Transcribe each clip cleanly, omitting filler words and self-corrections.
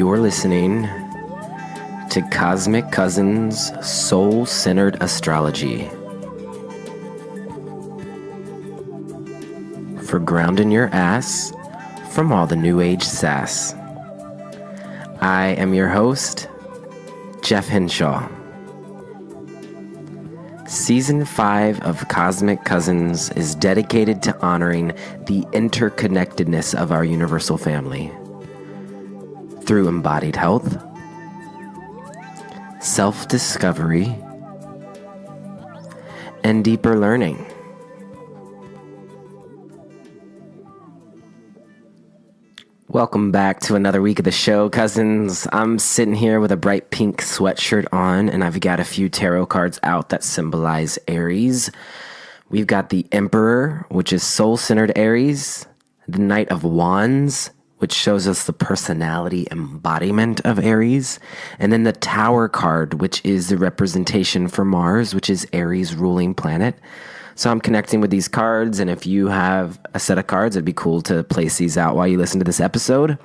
You're listening to Cosmic Cousins Soul-Centered Astrology for grounding your ass from all the New Age sass. I am your host, Jeff Hinshaw. Season 5 of Cosmic Cousins is dedicated to honoring the interconnectedness of our universal family through embodied health, self-discovery, and deeper learning. Welcome back to another week of the show, cousins. I'm sitting here with a bright pink sweatshirt on, and I've got a few tarot cards out that symbolize Aries. We've got the Emperor, which is soul-centered Aries, the Knight of Wands, which shows us the personality embodiment of Aries, and then the Tower card, which is the representation for Mars, which is Aries' ruling planet. So I'm connecting with these cards, and if you have a set of cards, it'd be cool to place these out while you listen to this episode.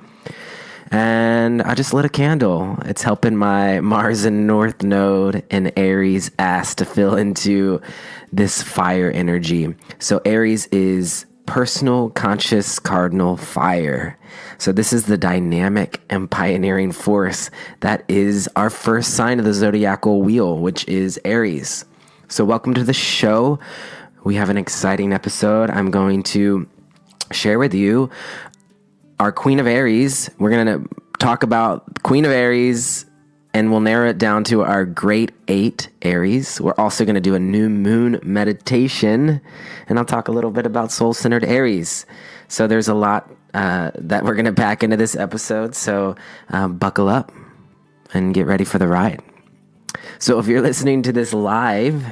And I just lit a candle. It's helping my Mars and North Node and Aries ass to fill into this fire energy. So Aries is personal, conscious, cardinal fire. So this is the dynamic and pioneering force that is our first sign of the zodiacal wheel, which is Aries. So welcome to the show. We have an exciting episode. I'm going to share with you our Queen of Aries. We're going to talk about Queen of Aries, and we'll narrow it down to our Great 8 Aries. We're also going to do a new moon meditation, and I'll talk a little bit about soul-centered Aries. So there's a lot that we're going to pack into this episode, so buckle up and get ready for the ride. So if you're listening to this live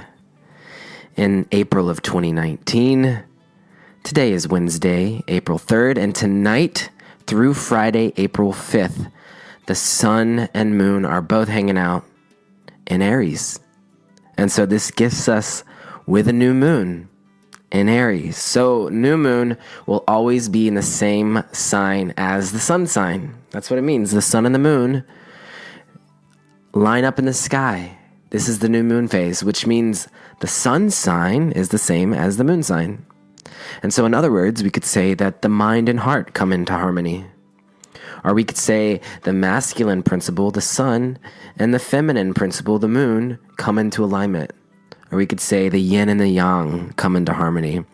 in April of 2019, today is Wednesday, April 3rd, and tonight through Friday, April 5th, the sun and moon are both hanging out in Aries. And so this gifts us with a new moon in Aries. So new moon will always be in the same sign as the sun sign. That's what it means. The sun and the moon line up in the sky. This is the new moon phase, which means the sun sign is the same as the moon sign. And so in other words, we could say that the mind and heart come into harmony. Or we could say the masculine principle, the sun, and the feminine principle, the moon, come into alignment. Or we could say the yin and the yang come into harmony.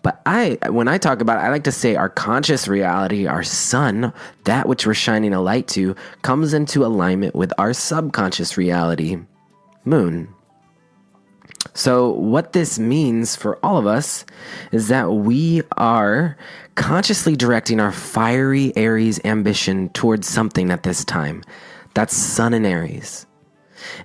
But when I talk about it, I like to say our conscious reality, our sun, that which we're shining a light to, comes into alignment with our subconscious reality, moon. So what this means for all of us is that we are consciously directing our fiery Aries ambition towards something at this time. That's sun in Aries.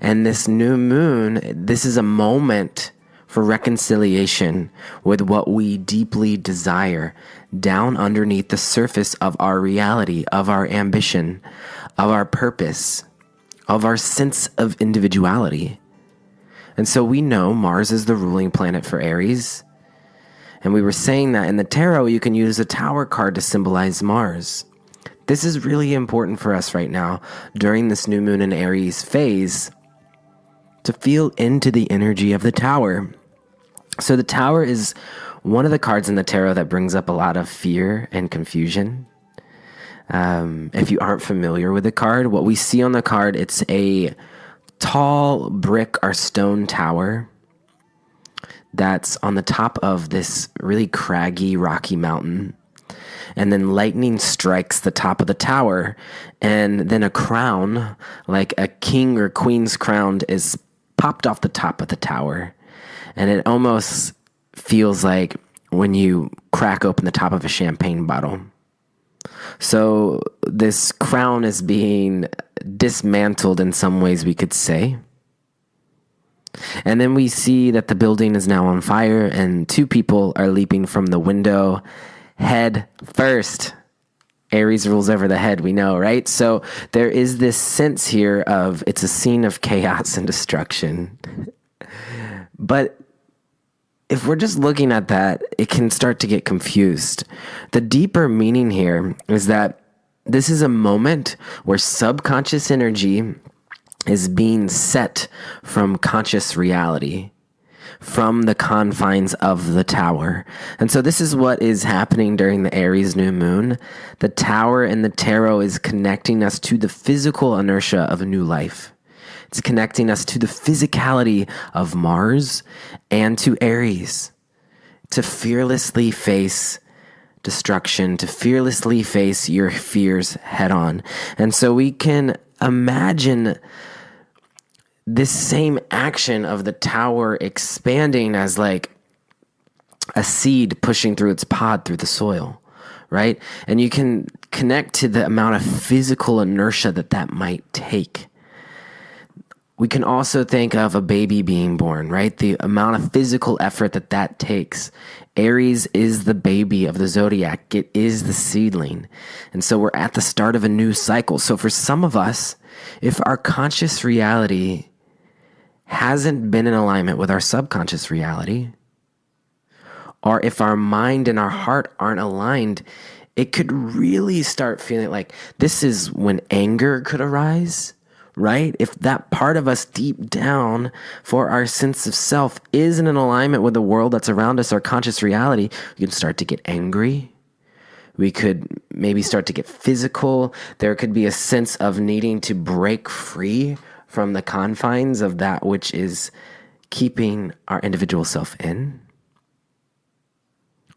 And this new moon, this is a moment for reconciliation with what we deeply desire down underneath the surface of our reality, of our ambition, of our purpose, of our sense of individuality. And so we know Mars is the ruling planet for Aries. And we were saying that in the tarot, you can use a Tower card to symbolize Mars. This is really important for us right now during this new moon in Aries phase to feel into the energy of the Tower. So the Tower is one of the cards in the tarot that brings up a lot of fear and confusion. If you aren't familiar with the card, what we see on the card, it's a tall brick or stone tower that's on the top of this really craggy, rocky mountain. And then lightning strikes the top of the tower, and then a crown, like a king or queen's crown, is popped off the top of the tower. And it almost feels like when you crack open the top of a champagne bottle. So this crown is being dismantled in some ways, we could say. And then we see that the building is now on fire, and two people are leaping from the window head first. Aries rules over the head, we know, right? So there is this sense here of it's a scene of chaos and destruction. But if we're just looking at that, it can start to get confused. The deeper meaning here is that This is a moment where subconscious energy is being set from conscious reality, from the confines of the tower. And so this is what is happening during the Aries New Moon. The tower in the tarot is connecting us to the physical inertia of a new life. It's connecting us to the physicality of Mars and to Aries, to fearlessly face destruction, to fearlessly face your fears head on. And so we can imagine this same action of the tower expanding as like a seed pushing through its pod through the soil, right? And you can connect to the amount of physical inertia that might take. We can also think of a baby being born, right? The amount of physical effort that takes. Aries is the baby of the zodiac. It is the seedling. And so we're at the start of a new cycle. So for some of us, if our conscious reality hasn't been in alignment with our subconscious reality, or if our mind and our heart aren't aligned, it could really start feeling like this is when anger could arise, right? If that part of us deep down for our sense of self isn't in alignment with the world that's around us, our conscious reality, we can start to get angry. We could maybe start to get physical. There could be a sense of needing to break free from the confines of that which is keeping our individual self in.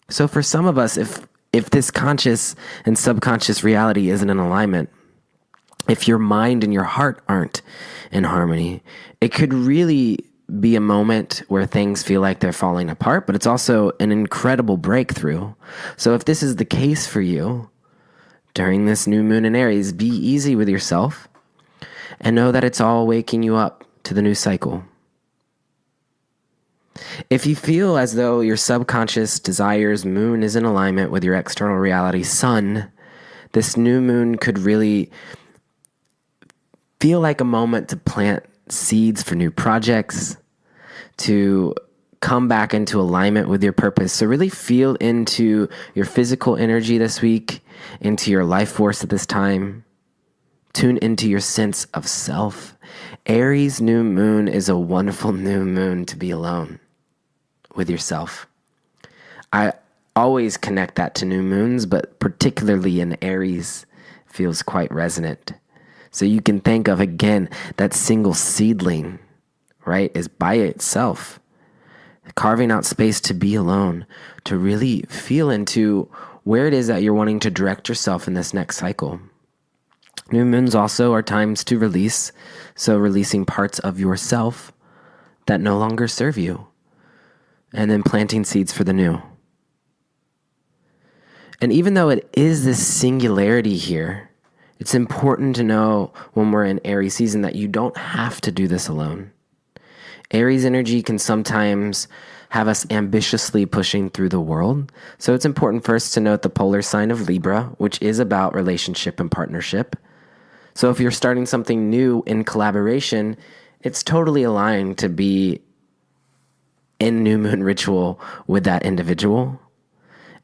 So for some of us, if this conscious and subconscious reality isn't in alignment, if your mind and your heart aren't in harmony, it could really be a moment where things feel like they're falling apart, but it's also an incredible breakthrough. So if this is the case for you during this new moon in Aries, be easy with yourself and know that it's all waking you up to the new cycle. If you feel as though your subconscious desires moon is in alignment with your external reality sun, this new moon could really feel like a moment to plant seeds for new projects, to come back into alignment with your purpose. So really feel into your physical energy this week, into your life force at this time. Tune into your sense of self. Aries New Moon is a wonderful new moon to be alone with yourself. I always connect that to new moons, but particularly in Aries, feels quite resonant. So you can think of, again, that single seedling, right, is by itself, carving out space to be alone, to really feel into where it is that you're wanting to direct yourself in this next cycle. New moons also are times to release, so releasing parts of yourself that no longer serve you, and then planting seeds for the new. And even though it is this singularity here, it's important to know when we're in Aries season that you don't have to do this alone. Aries energy can sometimes have us ambitiously pushing through the world. So it's important first to note the polar sign of Libra, which is about relationship and partnership. So if you're starting something new in collaboration, it's totally aligned to be in new moon ritual with that individual.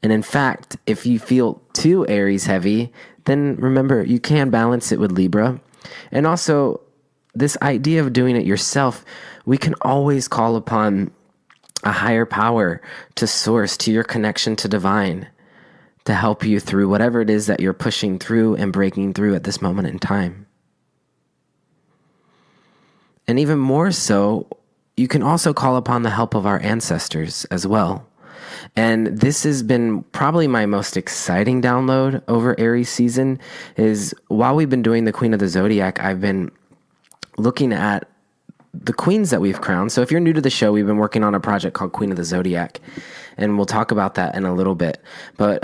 And in fact, if you feel too Aries heavy, then remember, you can balance it with Libra. And also, this idea of doing it yourself, we can always call upon a higher power to source, to your connection to divine, to help you through whatever it is that you're pushing through and breaking through at this moment in time. And even more so, you can also call upon the help of our ancestors as well. And this has been probably my most exciting download over Aries season is while we've been doing the Queen of the Zodiac, I've been looking at the queens that we've crowned. So if you're new to the show, we've been working on a project called Queen of the Zodiac, and we'll talk about that in a little bit. But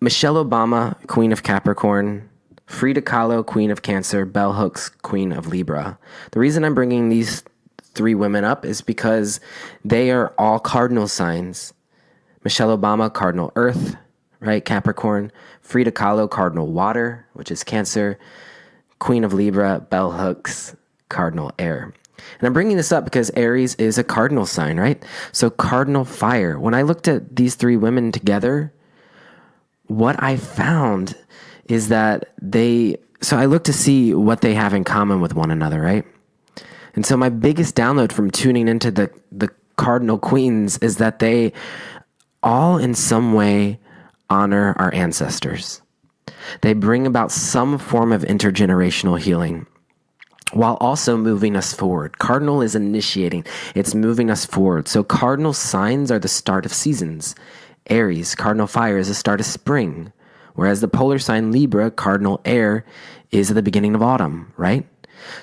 Michelle Obama, Queen of Capricorn, Frida Kahlo, Queen of Cancer, Bell Hooks, Queen of Libra. The reason I'm bringing these three women up is because they are all cardinal signs. Michelle Obama, Cardinal Earth, right, Capricorn. Frida Kahlo, Cardinal Water, which is Cancer. Queen of Libra, Bell Hooks, Cardinal Air. And I'm bringing this up because Aries is a cardinal sign, right? So Cardinal Fire. When I looked at these three women together, what I found is that so I look to see what they have in common with one another, right? And so my biggest download from tuning into the Cardinal Queens is that they all in some way honor our ancestors. They bring about some form of intergenerational healing while also moving us forward. Cardinal is initiating. It's moving us forward. So cardinal signs are the start of seasons. Aries, Cardinal Fire, is the start of spring. Whereas the polar sign Libra, Cardinal Air, is at the beginning of autumn, right?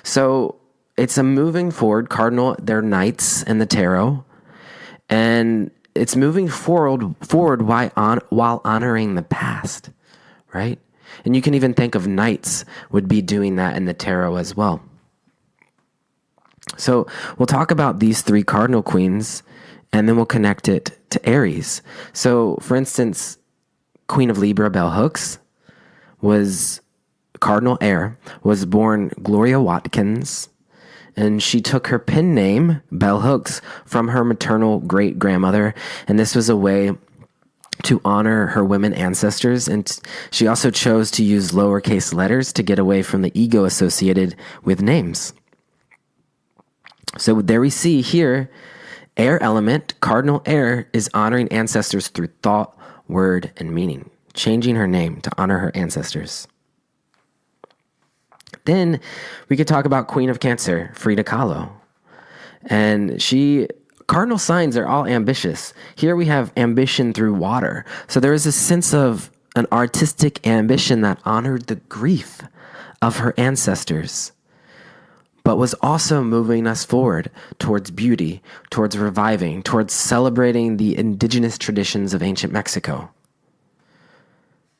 So it's a moving forward. Cardinal, they're knights in the tarot. And it's moving forward while honoring the past, right? And you can even think of knights would be doing that in the tarot as well. So we'll talk about these three cardinal queens, and then we'll connect it to Aries. So, for instance, Queen of Libra, Bell Hooks, was Cardinal Air, was born Gloria Watkins, and she took her pen name, Bell Hooks, from her maternal great-grandmother, and this was a way to honor her women ancestors, and she also chose to use lowercase letters to get away from the ego associated with names. So there we see here, air element, Cardinal Air, is honoring ancestors through thought, word, and meaning, changing her name to honor her ancestors. Then we could talk about Queen of Cancer, Frida Kahlo. And cardinal signs are all ambitious. Here we have ambition through water. So there is a sense of an artistic ambition that honored the grief of her ancestors, but was also moving us forward towards beauty, towards reviving, towards celebrating the indigenous traditions of ancient Mexico.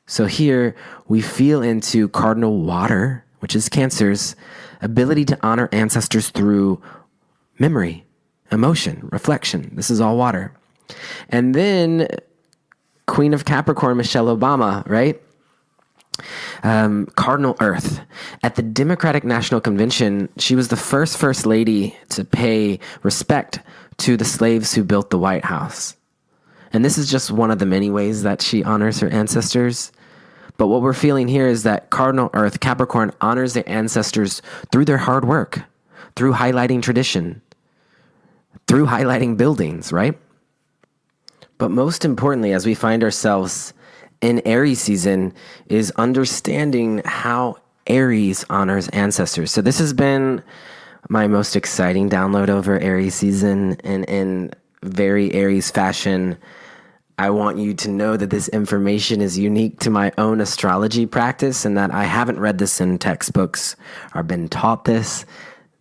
So here we feel into cardinal water, which is Cancer's ability to honor ancestors through memory, emotion, reflection. This is all water. And then Queen of Capricorn, Michelle Obama, right? Cardinal Earth. At the Democratic National Convention, she was the first lady to pay respect to the slaves who built the White House. And this is just one of the many ways that she honors her ancestors. But what we're feeling here is that Cardinal Earth, Capricorn, honors their ancestors through their hard work, through highlighting tradition, through highlighting buildings, right? But most importantly, as we find ourselves in Aries season, is understanding how Aries honors ancestors. So this has been my most exciting download over Aries season, and in very Aries fashion, I want you to know that this information is unique to my own astrology practice, and that I haven't read this in textbooks or been taught this,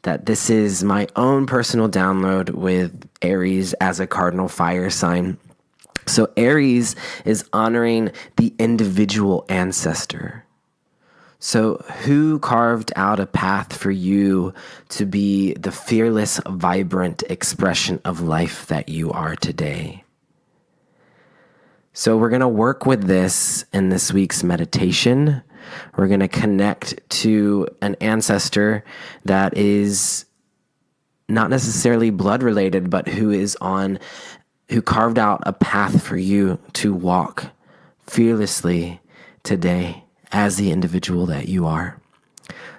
that this is my own personal download with Aries as a cardinal fire sign. So Aries is honoring the individual ancestor. So who carved out a path for you to be the fearless, vibrant expression of life that you are today? So we're going to work with this in this week's meditation. We're going to connect to an ancestor that is not necessarily blood related, but who carved out a path for you to walk fearlessly today as the individual that you are.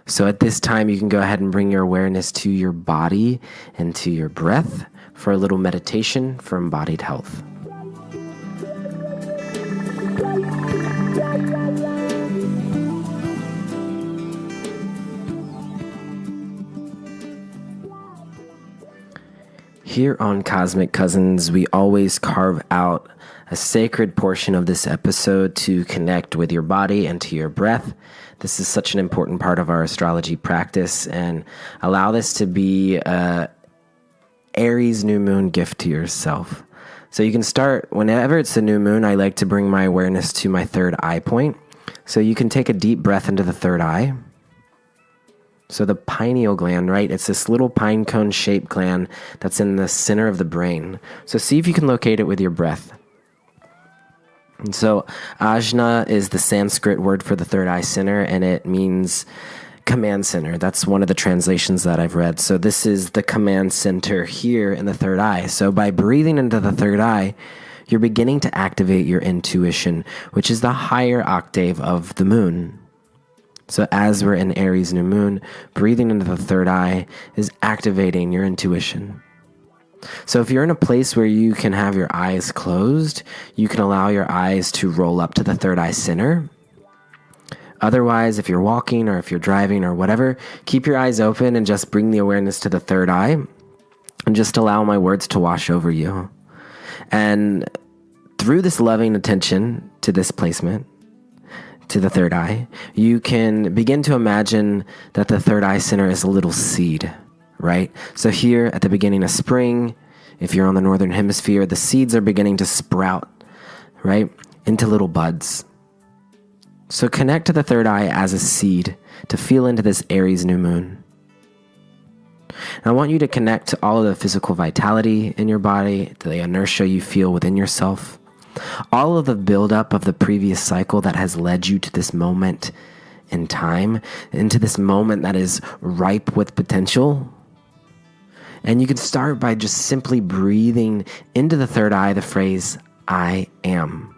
So at this time, you can go ahead and bring your awareness to your body and to your breath for a little meditation for embodied health. Here on Cosmic Cousins, we always carve out a sacred portion of this episode to connect with your body and to your breath. This is such an important part of our astrology practice, and allow this to be a Aries New Moon gift to yourself. So you can start, whenever it's a new moon, I like to bring my awareness to my third eye point. So you can take a deep breath into the third eye. So the pineal gland, right? It's this little pine cone shaped gland that's in the center of the brain. So see if you can locate it with your breath. And so ajna is the Sanskrit word for the third eye center, and it means command center. That's one of the translations that I've read. So this is the command center here in the third eye. So by breathing into the third eye, you're beginning to activate your intuition, which is the higher octave of the moon. So as we're in Aries New Moon, breathing into the third eye is activating your intuition. So if you're in a place where you can have your eyes closed, you can allow your eyes to roll up to the third eye center. Otherwise, if you're walking or if you're driving or whatever, keep your eyes open and just bring the awareness to the third eye and just allow my words to wash over you. And through this loving attention to this placement, to the third eye, you can begin to imagine that the third eye center is a little seed, right? So here at the beginning of spring, if you're on the northern hemisphere, the seeds are beginning to sprout, right, into little buds. So connect to the third eye as a seed to feel into this Aries new moon. And I want you to connect to all of the physical vitality in your body, to the inertia you feel within yourself, all of the buildup of the previous cycle that has led you to this moment in time, into this moment that is ripe with potential. And you can start by just simply breathing into the third eye the phrase, I am.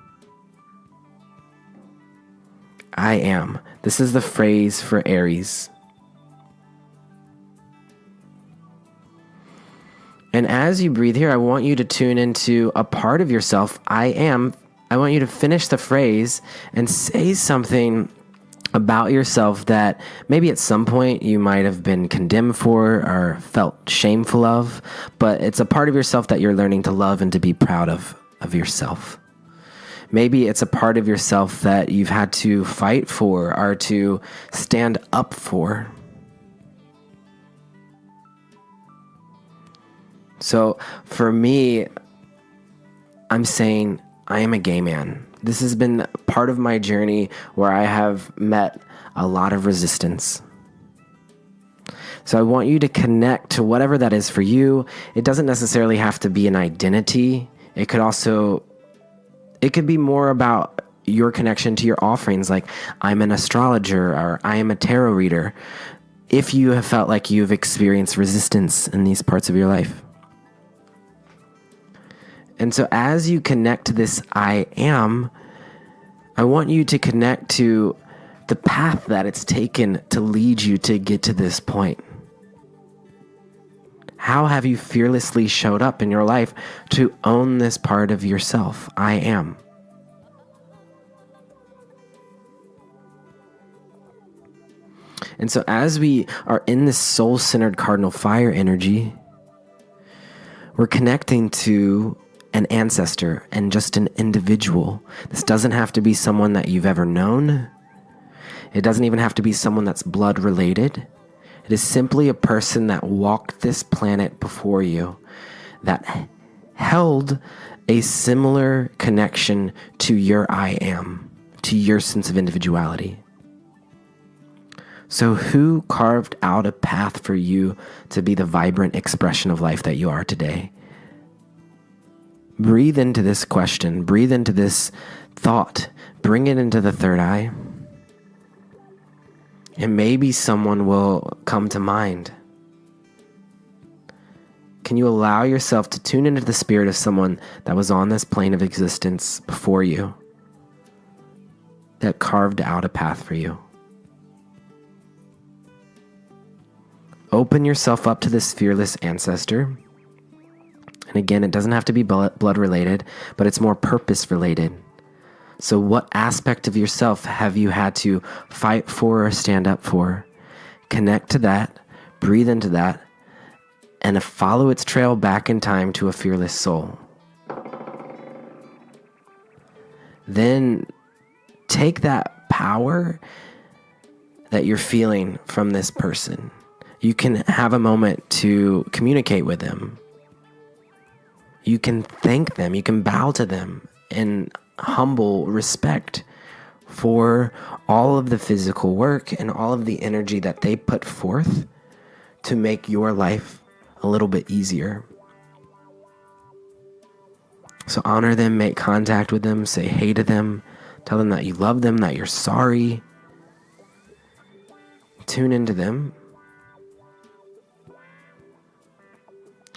I am. This is the phrase for Aries. And as you breathe here, I want you to tune into a part of yourself, I am. I want you to finish the phrase and say something about yourself that maybe at some point you might have been condemned for or felt shameful of, but it's a part of yourself that you're learning to love and to be proud of yourself. Maybe it's a part of yourself that you've had to fight for or to stand up for. So for me, I'm saying I am a gay man. This has been part of my journey where I have met a lot of resistance. So I want you to connect to whatever that is for you. It doesn't necessarily have to be an identity. It could be more about your connection to your offerings, like I'm an astrologer or I am a tarot reader, if you have felt like you've experienced resistance in these parts of your life. And so as you connect to this I am, I want you to connect to the path that it's taken to lead you to get to this point. How have you fearlessly showed up in your life to own this part of yourself? I am. And so as we are in this soul-centered Cardinal Fire energy, we're connecting to an ancestor and just an individual. This doesn't have to be someone that you've ever known. It doesn't even have to be someone that's blood related. It is simply a person that walked this planet before you, that held a similar connection to your I am, to your sense of individuality. So who carved out a path for you to be the vibrant expression of life that you are today? Breathe into this question. Breathe into this thought. Bring it into the third eye. And maybe someone will come to mind. Can you allow yourself to tune into the spirit of someone that was on this plane of existence before you, that carved out a path for you? Open yourself up to this fearless ancestor. And again, it doesn't have to be blood related, but it's more purpose related. So what aspect of yourself have you had to fight for or stand up for? Connect to that, breathe into that, and follow its trail back in time to a fearless soul. Then take that power that you're feeling from this person. You can have a moment to communicate with them. You can thank them. You can bow to them in humble respect for all of the physical work and all of the energy that they put forth to make your life a little bit easier. So honor them, make contact with them, say hey to them, tell them that you love them, that you're sorry. Tune into them.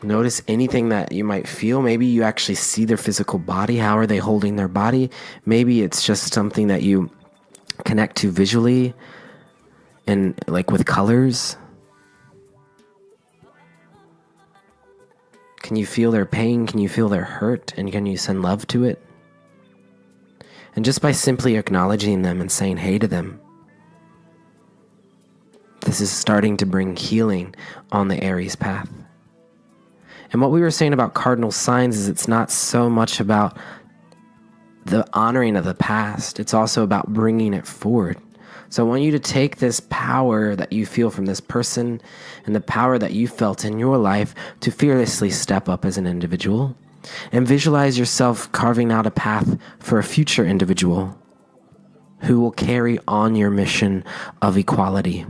Notice anything that you might feel. Maybe you actually see their physical body. How are they holding their body? Maybe it's just something that you connect to visually. and like with colors? Can you feel their pain? Can you feel their hurt? And can you send love to it? And just by simply acknowledging them and saying hey to them, this is starting to bring healing on the Aries path. And what we were saying about cardinal signs is it's not so much about the honoring of the past. It's also about bringing it forward. So I want you to take this power that you feel from this person and the power that you felt in your life to fearlessly step up as an individual and visualize yourself carving out a path for a future individual who will carry on your mission of equality.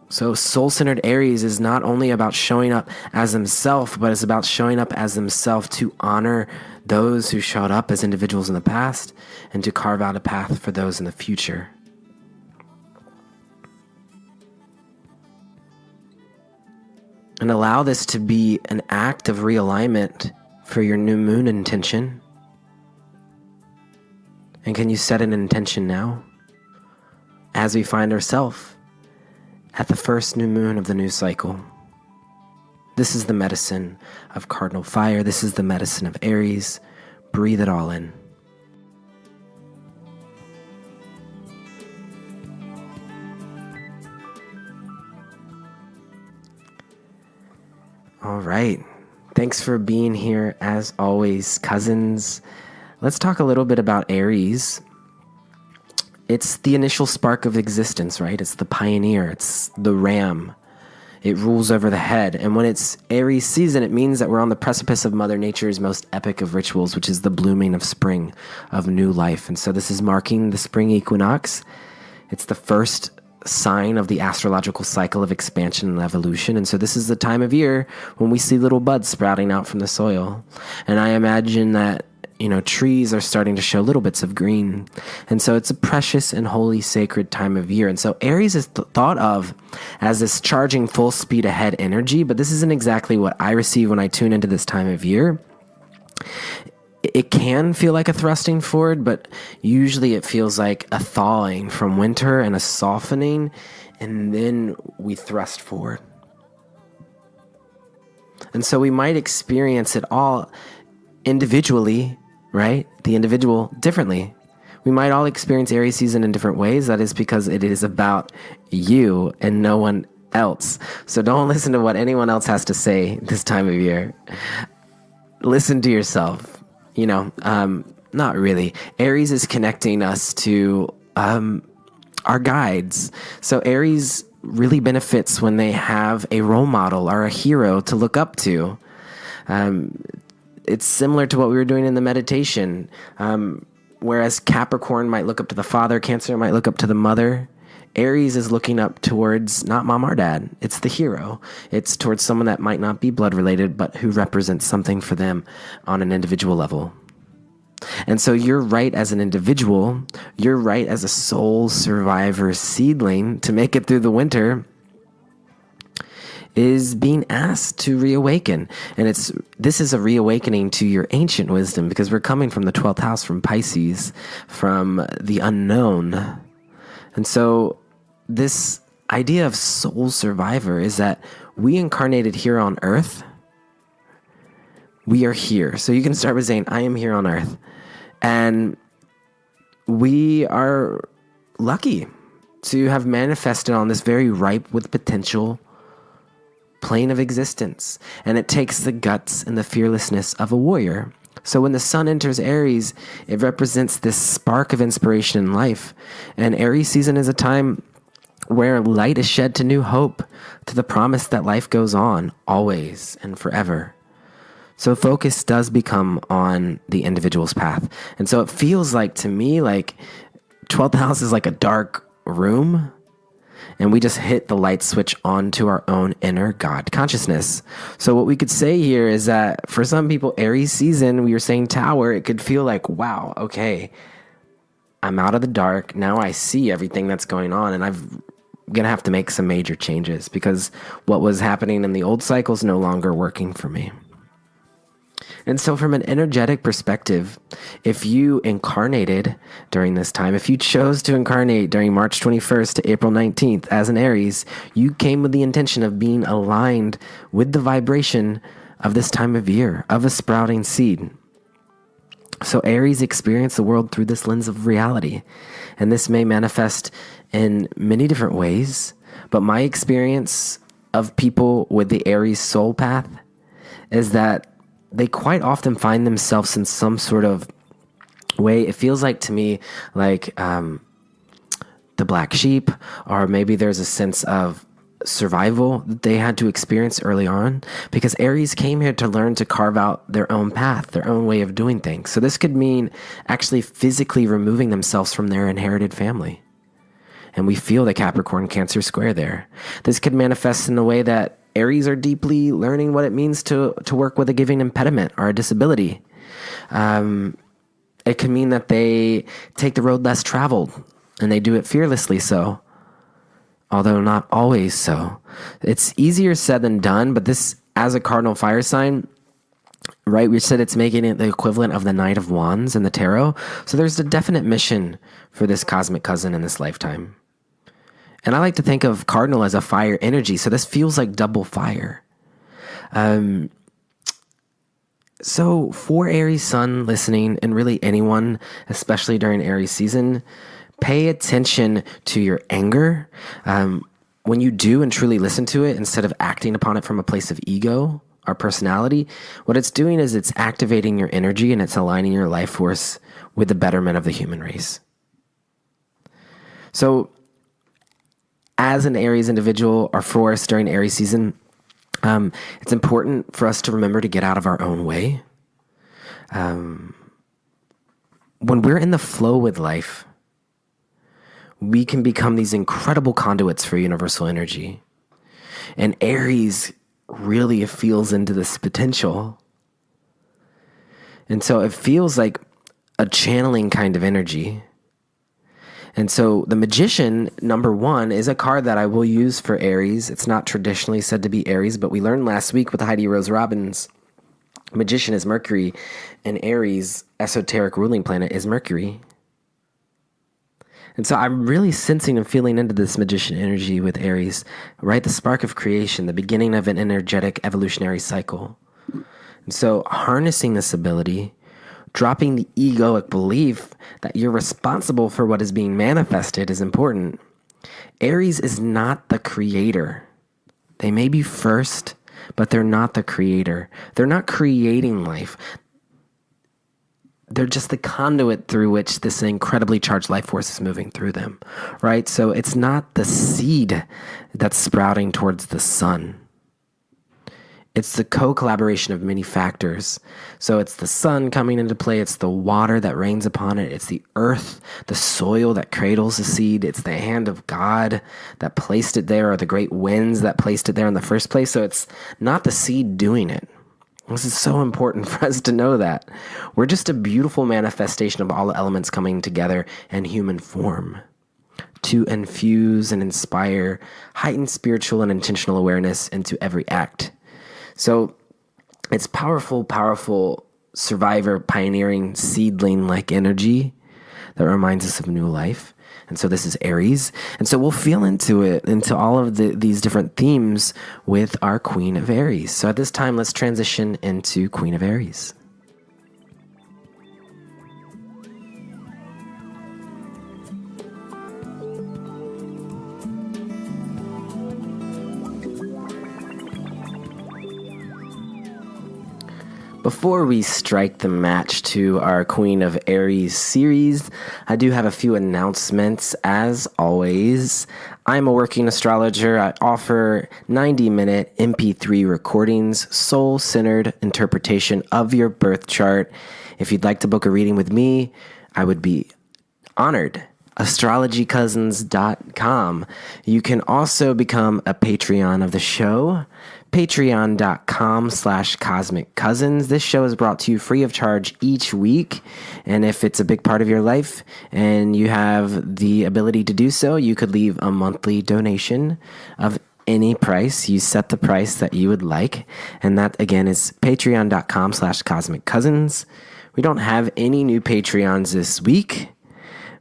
So soul-centered Aries is not only about showing up as himself, but it's about showing up as himself to honor those who showed up as individuals in the past and to carve out a path for those in the future. And allow this to be an act of realignment for your new moon intention. And can you set an intention now as we find ourselves at the first new moon of the new cycle? This is the medicine of Cardinal Fire. This is the medicine of Aries. Breathe it all in. All right. Thanks for being here as always, cousins. Let's talk a little bit about Aries. It's the initial spark of existence, right? It's the pioneer. It's the ram. It rules over the head. And when it's Aries season, it means that we're on the precipice of Mother Nature's most epic of rituals, which is the blooming of spring, of new life. And so this is marking the spring equinox. It's the first sign of the astrological cycle of expansion and evolution. And so this is the time of year when we see little buds sprouting out from the soil. And I imagine that trees are starting to show little bits of green. And so it's a precious and holy, sacred time of year. And so Aries is thought of as this charging full speed ahead energy, but this isn't exactly what I receive when I tune into this time of year. It can feel like a thrusting forward, but usually it feels like a thawing from winter and a softening, and then we thrust forward. And so we might experience it all individually, right? The individual differently. We might all experience Aries season in different ways. That is because it is about you and no one else. So don't listen to what anyone else has to say this time of year. Listen to yourself. Not really. Aries is connecting us to our guides. So Aries really benefits when they have a role model or a hero to look up to. It's similar to what we were doing in the meditation. Whereas Capricorn might look up to the father, Cancer might look up to the mother. Aries is looking up towards not mom or dad. It's the hero. It's towards someone that might not be blood related, but who represents something for them on an individual level. And so you're right as an individual. You're right as a soul survivor seedling to make it through the winter is being asked to reawaken. And this is a reawakening to your ancient wisdom, because we're coming from the 12th house, from Pisces, from the unknown. And so this idea of soul survivor is that we incarnated here on earth. We are here. So you can start with saying, I am here on earth. And we are lucky to have manifested on this very ripe with potential plane of existence. And it takes the guts and the fearlessness of a warrior. So when the sun enters Aries, it represents this spark of inspiration in life. And Aries season is a time where light is shed to new hope, to the promise that life goes on always and forever. So focus does become on the individual's path. And so it feels like, to me, like 12th house is like a dark room, and we just hit the light switch onto our own inner God consciousness. So what we could say here is that for some people, Aries season, we were saying tower, it could feel like, wow, okay, I'm out of the dark. Now I see everything that's going on, and I'm going to have to make some major changes because what was happening in the old cycle is no longer working for me. And so, from an energetic perspective, if you incarnated during this time, if you chose to incarnate during March 21st to April 19th as an Aries, you came with the intention of being aligned with the vibration of this time of year, of a sprouting seed. So, Aries experience the world through this lens of reality. And this may manifest in many different ways, but my experience of people with the Aries soul path is that they quite often find themselves in some sort of way. It feels like to me like the black sheep, or maybe there's a sense of survival that they had to experience early on, because Aries came here to learn to carve out their own path, their own way of doing things. So this could mean actually physically removing themselves from their inherited family. And we feel the Capricorn Cancer square there. This could manifest in the way that Aries are deeply learning what it means to work with a giving impediment or a disability. It could mean that they take the road less traveled, and they do it fearlessly so, although not always so. It's easier said than done, but this, as a Cardinal Fire sign, right, we said it's making it the equivalent of the Knight of Wands in the tarot. So there's a definite mission for this cosmic cousin in this lifetime. And I like to think of Cardinal as a fire energy, so this feels like double fire. So for Aries Sun listening, and really anyone, especially during Aries season, pay attention to your anger. When you do and truly listen to it, instead of acting upon it from a place of ego or personality, what it's doing is it's activating your energy and it's aligning your life force with the betterment of the human race. So as an Aries individual, or for us during Aries season, it's important for us to remember to get out of our own way. When we're in the flow with life, we can become these incredible conduits for universal energy. And Aries really feels into this potential. And so it feels like a channeling kind of energy. And so the Magician, number one, is a card that I will use for Aries. It's not traditionally said to be Aries, but we learned last week with Heidi Rose Robbins, Magician is Mercury, and Aries' esoteric ruling planet is Mercury. And so I'm really sensing and feeling into this Magician energy with Aries, right? The spark of creation, the beginning of an energetic evolutionary cycle. And so harnessing this ability, dropping the egoic belief that you're responsible for what is being manifested is important. Aries is not the creator. They may be first, but they're not the creator. They're not creating life. They're just the conduit through which this incredibly charged life force is moving through them, right? So it's not the seed that's sprouting towards the sun. It's the co-collaboration of many factors. So it's the sun coming into play. It's the water that rains upon it. It's the earth, the soil that cradles the seed. It's the hand of God that placed it there, or the great winds that placed it there in the first place. So it's not the seed doing it. This is so important for us to know that. We're just a beautiful manifestation of all the elements coming together in human form to infuse and inspire heightened spiritual and intentional awareness into every act. So it's powerful, powerful survivor, pioneering, seedling-like energy that reminds us of new life. And so this is Aries. And so we'll feel into it, into all of these different themes with our Queen of Aries. So at this time, let's transition into Queen of Aries. Before we strike the match to our Queen of Aries series, I do have a few announcements. As always, I'm a working astrologer. I offer 90-minute MP3 recordings, soul-centered interpretation of your birth chart. If you'd like to book a reading with me, I would be honored. astrologycousins.com. You can also become a Patreon of the show. Patreon.com/Cosmic Cousins. This show is brought to you free of charge each week. And if it's a big part of your life and you have the ability to do so, you could leave a monthly donation of any price. You set the price that you would like. And that, again, is patreon.com/Cosmic Cousins. We don't have any new Patreons this week,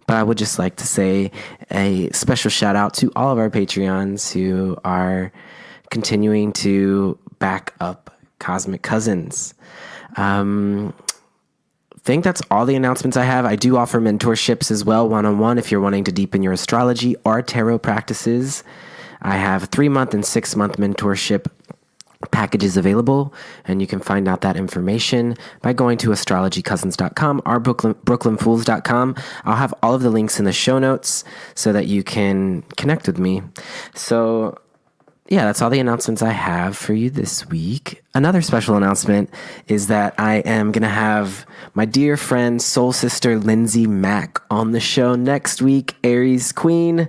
but I would just like to say a special shout out to all of our Patreons who are continuing to back up Cosmic Cousins. Think that's all the announcements I have. I do offer mentorships as well, one-on-one, if you're wanting to deepen your astrology or tarot practices. I have 3-month and 6-month mentorship packages available, and you can find out that information by going to astrologycousins.com or brooklynfools.com. I'll have all of the links in the show notes so that you can connect with me. So yeah, that's all the announcements I have for you this week. Another special announcement is that I am going to have my dear friend, soul sister, Lindsay Mack on the show next week, Aries Queen.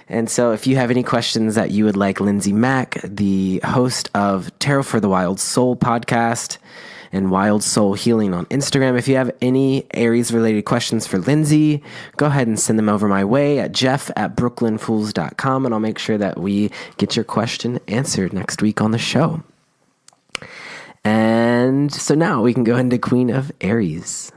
And so if you have any questions that you would like Lindsay Mack, the host of Tarot for the Wild Soul podcast and Wild Soul Healing on Instagram, if you have any Aries-related questions for Lindsay, go ahead and send them over my way at jeff@brooklynfools.com, and I'll make sure that we get your question answered next week on the show. And so now we can go into Queen of Aries.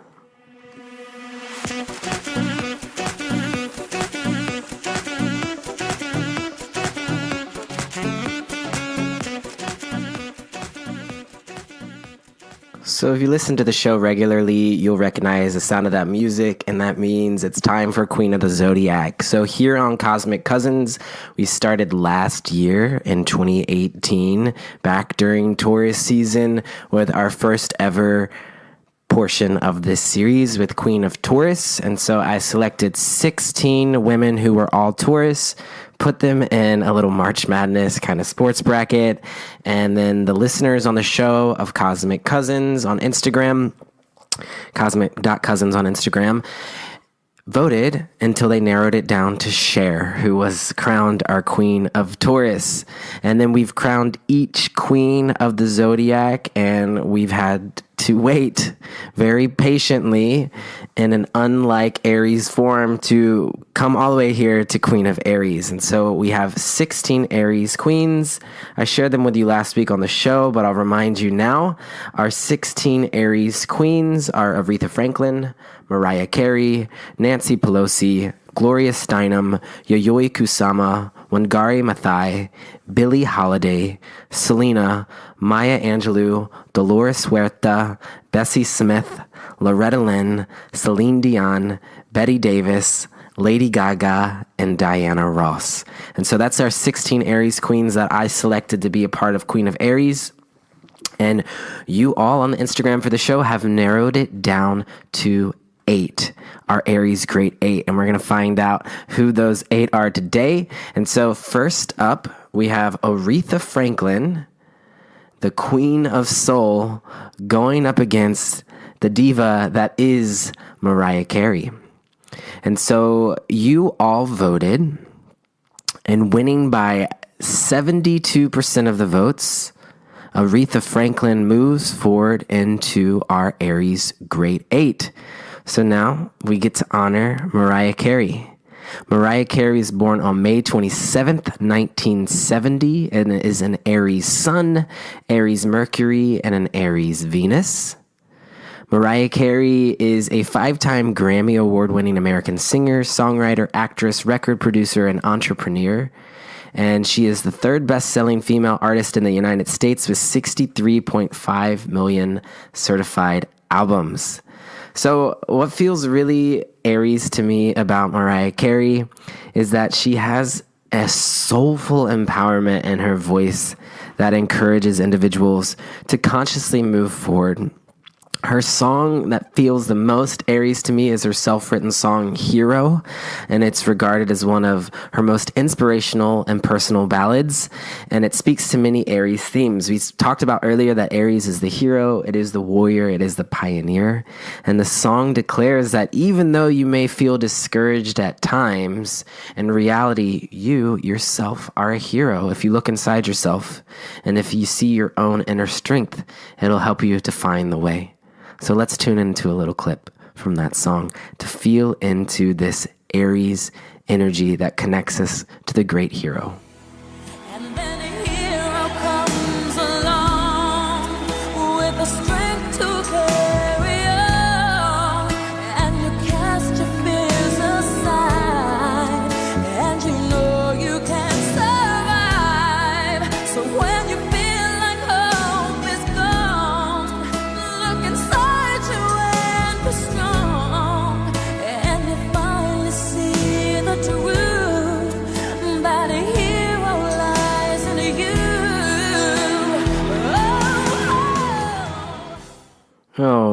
So if you listen to the show regularly, you'll recognize the sound of that music, and that means it's time for Queen of the Zodiac. So here on Cosmic Cousins, we started last year in 2018, back during Taurus season, with our first ever portion of this series with Queen of Taurus. And so I selected 16 women who were all Taurus, put them in a little March Madness kind of sports bracket, and then the listeners on the show of Cosmic Cousins on Instagram, cosmic.cousins on Instagram, voted until they narrowed it down to Cher, who was crowned our Queen of Taurus. And then we've crowned each Queen of the Zodiac, and we've had to wait very patiently in an unlike Aries form to come all the way here to Queen of Aries. And so we have 16 Aries queens. I shared them with you last week on the show, but I'll remind you now. Our 16 Aries queens are Aretha Franklin, Mariah Carey, Nancy Pelosi, Gloria Steinem, Yayoi Kusama, Wangari Maathai, Billie Holiday, Selena, Maya Angelou, Dolores Huerta, Bessie Smith, Loretta Lynn, Celine Dion, Betty Davis, Lady Gaga, and Diana Ross. And so that's our 16 Aries queens that I selected to be a part of Queen of Aries. And you all on the Instagram for the show have narrowed it down to 8, our Aries Great 8, and we're going to find out who those 8 are today. And so first up, we have Aretha Franklin, the Queen of Soul, going up against the diva that is Mariah Carey. And so you all voted, and winning by 72% of the votes, Aretha Franklin moves forward into our Aries Great 8. So now we get to honor Mariah Carey. Mariah Carey is born on May 27th, 1970, and is an Aries Sun, Aries Mercury, and an Aries Venus. Mariah Carey is a 5-time Grammy Award-winning American singer, songwriter, actress, record producer, and entrepreneur. And she is the 3rd best-selling female artist in the United States with 63.5 million certified albums. So what feels really Aries to me about Mariah Carey is that she has a soulful empowerment in her voice that encourages individuals to consciously move forward. Her song that feels the most Aries to me is her self-written song, Hero, and it's regarded as one of her most inspirational and personal ballads, and it speaks to many Aries themes. We talked about earlier that Aries is the hero, it is the warrior, it is the pioneer, and the song declares that even though you may feel discouraged at times, in reality, you yourself are a hero. If you look inside yourself, and if you see your own inner strength, it'll help you to find the way. So let's tune into a little clip from that song to feel into this Aries energy that connects us to the great hero. And then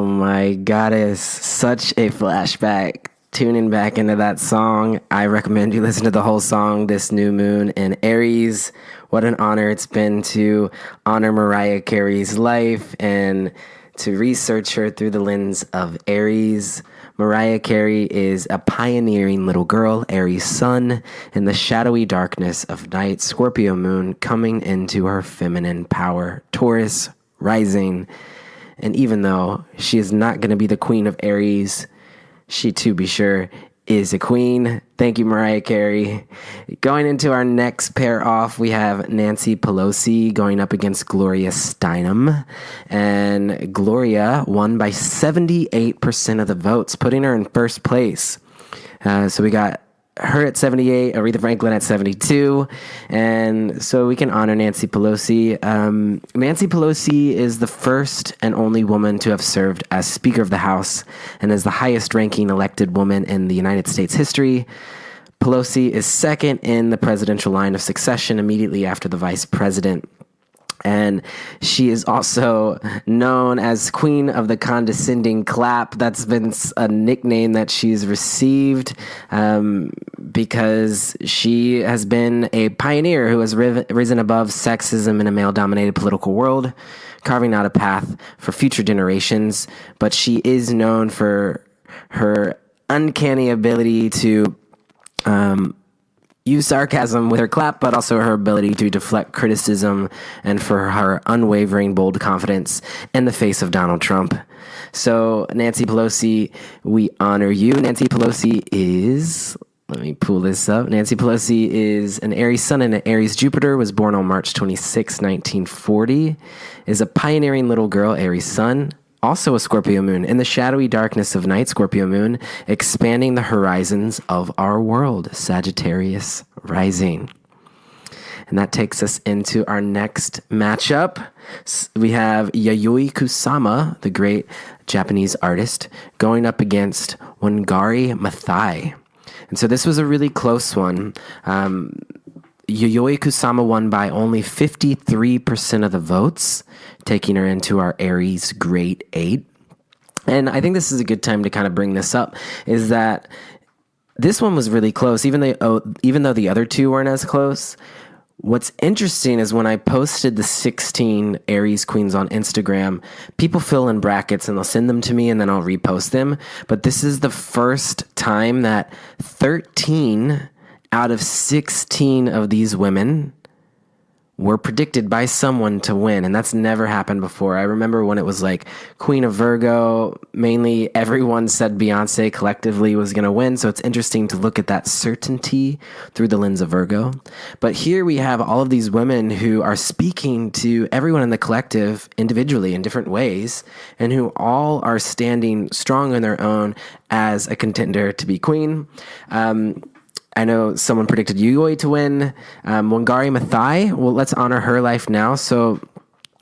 Oh my goddess, such a flashback. Tuning back into that song, I recommend you listen to the whole song, This New Moon in Aries. What an honor it's been to honor Mariah Carey's life and to research her through the lens of Aries. Mariah Carey is a pioneering little girl, Aries sun, in the shadowy darkness of night, Scorpio moon, coming into her feminine power, Taurus rising. And even though she is not going to be the queen of Aries, she, to be sure, is a queen. Thank you, Mariah Carey. Going into our next pair off, we have Nancy Pelosi going up against Gloria Steinem. And Gloria won by 78% of the votes, putting her in first place. So we got her at 78, Aretha Franklin at 72, and so we can honor Nancy Pelosi. Nancy Pelosi is the first and only woman to have served as Speaker of the House and is the highest ranking elected woman in the United States history. Pelosi is second in the presidential line of succession immediately after the vice president. And she is also known as Queen of the Condescending Clap. That's been a nickname that she's received because she has been a pioneer who has risen above sexism in a male-dominated political world, carving out a path for future generations. But she is known for her uncanny ability to use sarcasm with her clap, but also her ability to deflect criticism and for her unwavering, bold confidence in the face of Donald Trump. So, Nancy Pelosi, we honor you. Nancy Pelosi is, let me pull this up. Nancy Pelosi is an Aries sun and an Aries Jupiter, was born on March 26, 1940, is a pioneering little girl, Aries sun. Also a Scorpio moon, in the shadowy darkness of night, Scorpio moon, expanding the horizons of our world, Sagittarius rising. And that takes us into our next matchup. We have Yayoi Kusama, the great Japanese artist, going up against Wangari Maathai. And so this was a really close one. Yayoi Kusama won by only 53% of the votes, taking her into our Aries Great 8. And I think this is a good time to kind of bring this up, is that this one was really close, even though the other two weren't as close. What's interesting is when I posted the 16 Aries queens on Instagram, people fill in brackets and they'll send them to me and then I'll repost them. But this is the first time that 13 out of 16 of these women were predicted by someone to win, and that's never happened before. I remember when it was like Queen of Virgo, mainly everyone said Beyonce collectively was going to win, so it's interesting to look at that certainty through the lens of Virgo. But here we have all of these women who are speaking to everyone in the collective individually in different ways, and who all are standing strong on their own as a contender to be queen. I know someone predicted Yayoi to win. Wangari Maathai, well, let's honor her life now. So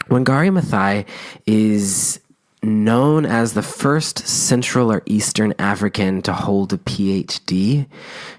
Wangari Maathai is known as the first Central or Eastern African to hold a PhD.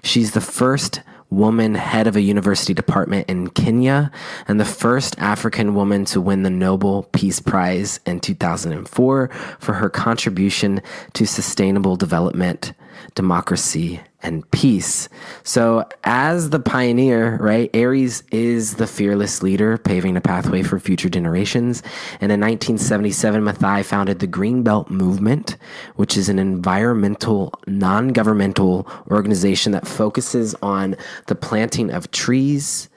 She's the first woman head of a university department in Kenya and the first African woman to win the Nobel Peace Prize in 2004 for her contribution to sustainable development, democracy, and peace. So as the pioneer, right, Aries is the fearless leader, paving a pathway for future generations. And in 1977, Maathai founded the Green Belt Movement, which is an environmental, non-governmental organization that focuses on the planting of trees,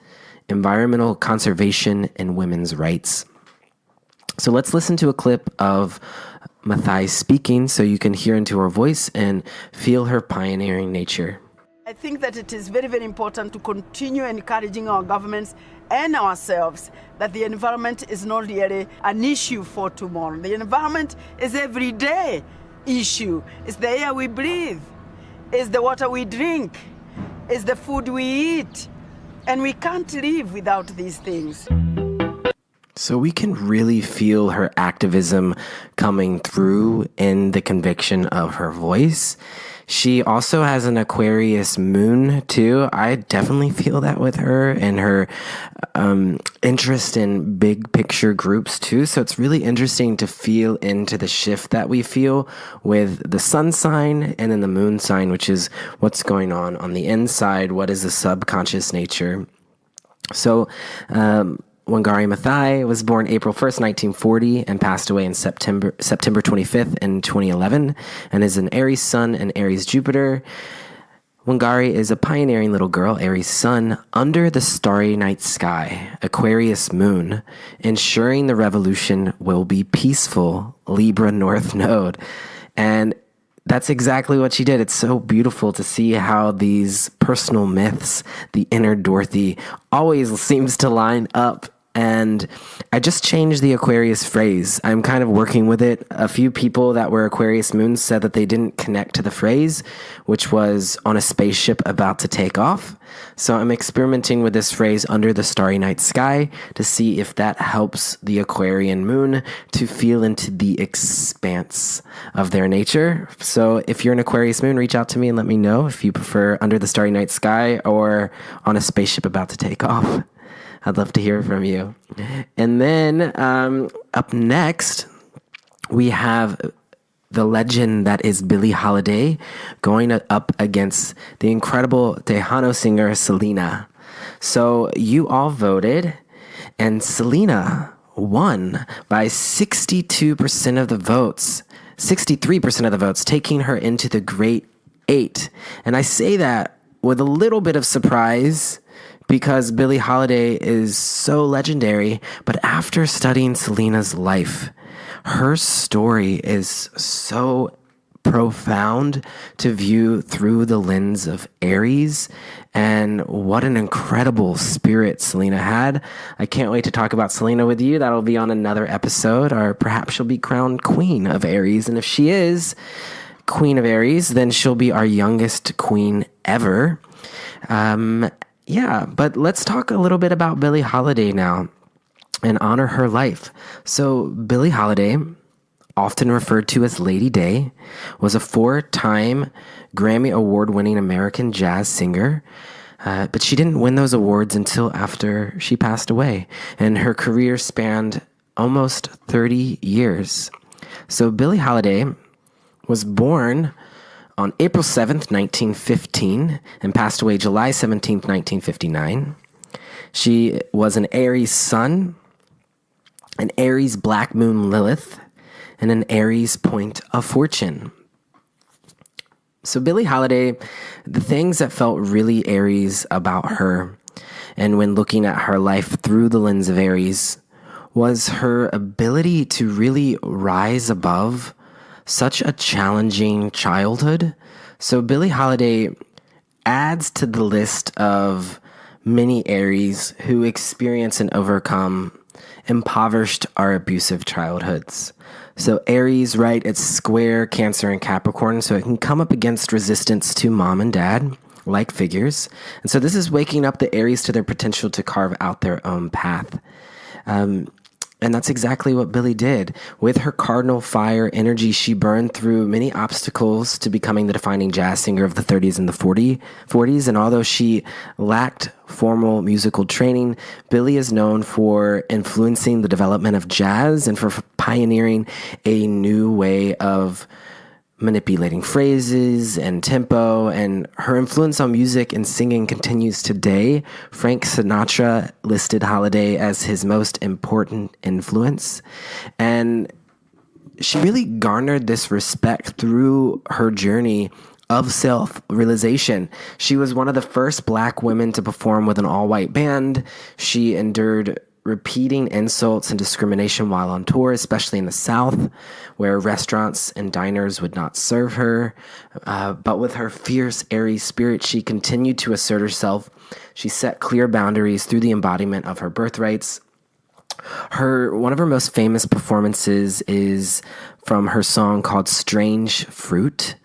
environmental conservation, and women's rights. So let's listen to a clip of Maathai speaking so you can hear into her voice and feel her pioneering nature. I think that it is very, very important to continue encouraging our governments and ourselves that the environment is not really an issue for tomorrow. The environment is everyday issue. It's the air we breathe. It's the water we drink. It's the food we eat. And we can't live without these things. So we can really feel her activism coming through in the conviction of her voice. She also has an Aquarius moon too. I definitely feel that with her and her interest in big picture groups too. So it's really interesting to feel into the shift that we feel with the sun sign and then the moon sign, which is what's going on the inside. What is the subconscious nature? So, Wangari Maathai was born April 1st, 1940, and passed away in September 25th in 2011, and is an Aries Sun and Aries Jupiter. Wangari is a pioneering little girl, Aries Sun, under the starry night sky, Aquarius Moon, ensuring the revolution will be peaceful, Libra North Node. And that's exactly what she did. It's so beautiful to see how these personal myths, the inner Dorothy, always seems to line up. And I just changed the Aquarius phrase. I'm kind of working with it. A few people that were Aquarius moons said that they didn't connect to the phrase, which was on a spaceship about to take off. So I'm experimenting with this phrase, under the starry night sky, to see if that helps the Aquarian moon to feel into the expanse of their nature. So if you're an Aquarius moon, reach out to me and let me know if you prefer under the starry night sky or on a spaceship about to take off. I'd love to hear from you. And then up next, we have the legend that is Billie Holiday going up against the incredible Tejano singer Selena. So you all voted, and Selena won by 62% of the votes, 63% of the votes, taking her into the Great 8. And I say that with a little bit of surprise, because Billie Holiday is so legendary, but after studying Selena's life, her story is so profound to view through the lens of Aries, and what an incredible spirit Selena had. I can't wait to talk about Selena with you. That'll be on another episode, or perhaps she'll be crowned Queen of Aries, and if she is Queen of Aries, then she'll be our youngest queen ever. Yeah, but let's talk a little bit about Billie Holiday now and honor her life. So Billie Holiday, often referred to as Lady Day, was a 4-time Grammy Award-winning American jazz singer, but she didn't win those awards until after she passed away, and her career spanned almost 30 years. So Billie Holiday was born on April 7th, 1915, and passed away July 17th, 1959. She was an Aries Sun, an Aries Black Moon Lilith, and an Aries Point of Fortune. So Billie Holiday, the things that felt really Aries about her, and when looking at her life through the lens of Aries, was her ability to really rise above such a challenging childhood. So Billie Holiday adds to the list of many Aries who experience and overcome impoverished or abusive childhoods. So Aries, right, it's square Cancer and Capricorn, so it can come up against resistance to mom and dad, like figures. And so this is waking up the Aries to their potential to carve out their own path. And that's exactly what Billie did. With her Cardinal Fire energy, she burned through many obstacles to becoming the defining jazz singer of the 30s and the 40s. And although she lacked formal musical training, Billie is known for influencing the development of jazz and for pioneering a new way of manipulating phrases and tempo, and her influence on music and singing continues today. Frank Sinatra listed Holiday as his most important influence, and she really garnered this respect through her journey of self-realization. She was one of the first Black women to perform with an all-white band. She endured repeating insults and discrimination while on tour, especially in the South, where restaurants and diners would not serve her. But with her fierce Aries spirit, she continued to assert herself. She set clear boundaries through the embodiment of her birthrights. One of her most famous performances is from her song called Strange Fruit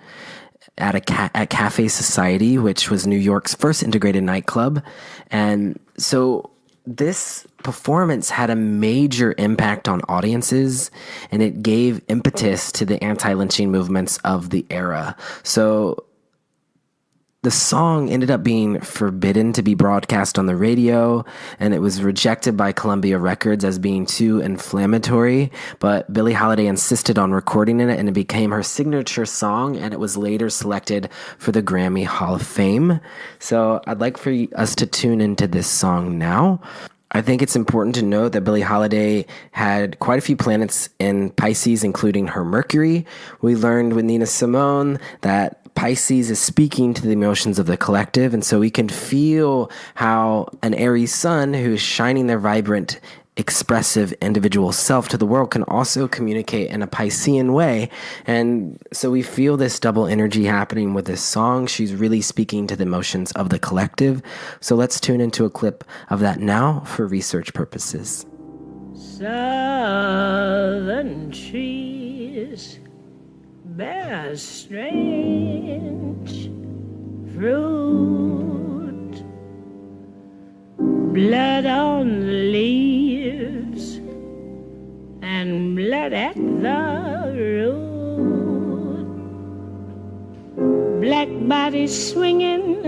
at Cafe Society, which was New York's first integrated nightclub. And so this performance had a major impact on audiences, and it gave impetus to the anti-lynching movements of the era. So The song ended up being forbidden to be broadcast on the radio, and it was rejected by Columbia Records as being too inflammatory, but Billie Holiday insisted on recording it, and it became her signature song, and it was later selected for the Grammy Hall of Fame. So I'd like for us to tune into this song now. I think it's important to note that Billie Holiday had quite a few planets in Pisces, including her Mercury. We learned with Nina Simone that Pisces is speaking to the emotions of the collective, and so we can feel how an Aries sun who is shining their vibrant, expressive individual self to the world can also communicate in a Piscean way. And so we feel this double energy happening with this song. She's really speaking to the emotions of the collective. So let's tune into a clip of that now for research purposes. Southern trees bear strange fruit, blood on the leaves and blood at the root, black bodies swinging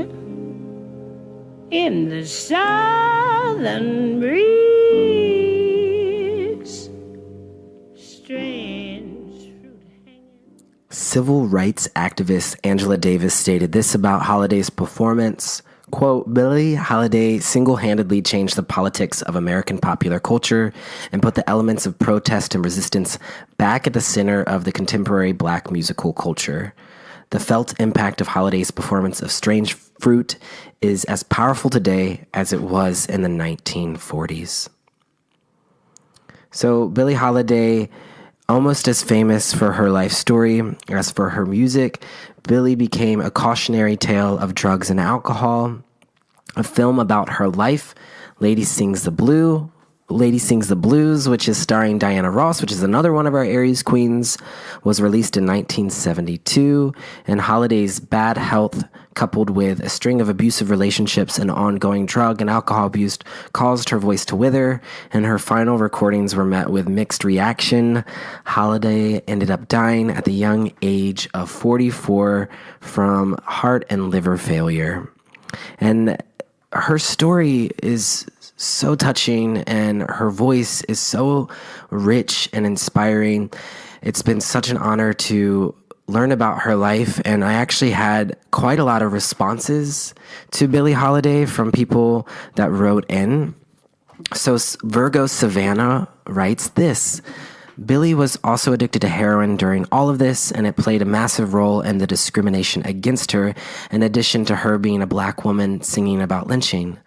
in the southern breeze, strange fruit hanging. Civil rights activist Angela Davis stated this about Holiday's performance. Quote, Billie Holiday single-handedly changed the politics of American popular culture and put the elements of protest and resistance back at the center of the contemporary Black musical culture. The felt impact of Holiday's performance of Strange Fruit is as powerful today as it was in the 1940s. So Billie Holiday, almost as famous for her life story as for her music, Billie became a cautionary tale of drugs and alcohol. A film about her life, Lady Sings the Blues, which is starring Diana Ross, which is another one of our Aries queens, was released in 1972. And Holiday's bad health, coupled with a string of abusive relationships and ongoing drug and alcohol abuse, caused her voice to wither, and her final recordings were met with mixed reaction. Holiday ended up dying at the young age of 44 from heart and liver failure. And her story is so touching, and her voice is so rich and inspiring. It's been such an honor to learn about her life, and I actually had quite a lot of responses to Billie Holiday from people that wrote in. So Virgo Savannah writes this: Billie was also addicted to heroin during all of this, and it played a massive role in the discrimination against her, in addition to her being a Black woman singing about lynching.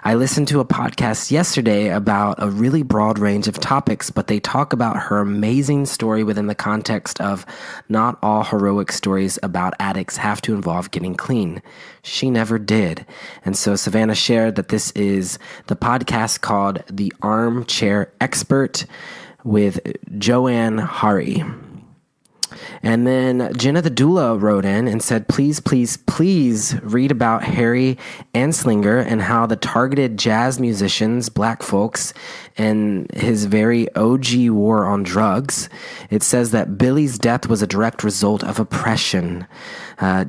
I listened to a podcast yesterday about a really broad range of topics, but they talk about her amazing story within the context of not all heroic stories about addicts have to involve getting clean. She never did. And so Savannah shared that this is the podcast called The Armchair Expert with Joanne Hari. And then Jenna the Doula wrote in and said, please, please, please read about Harry Anslinger and how the targeted jazz musicians, Black folks, and his very OG war on drugs. It says that Billie's death was a direct result of oppression.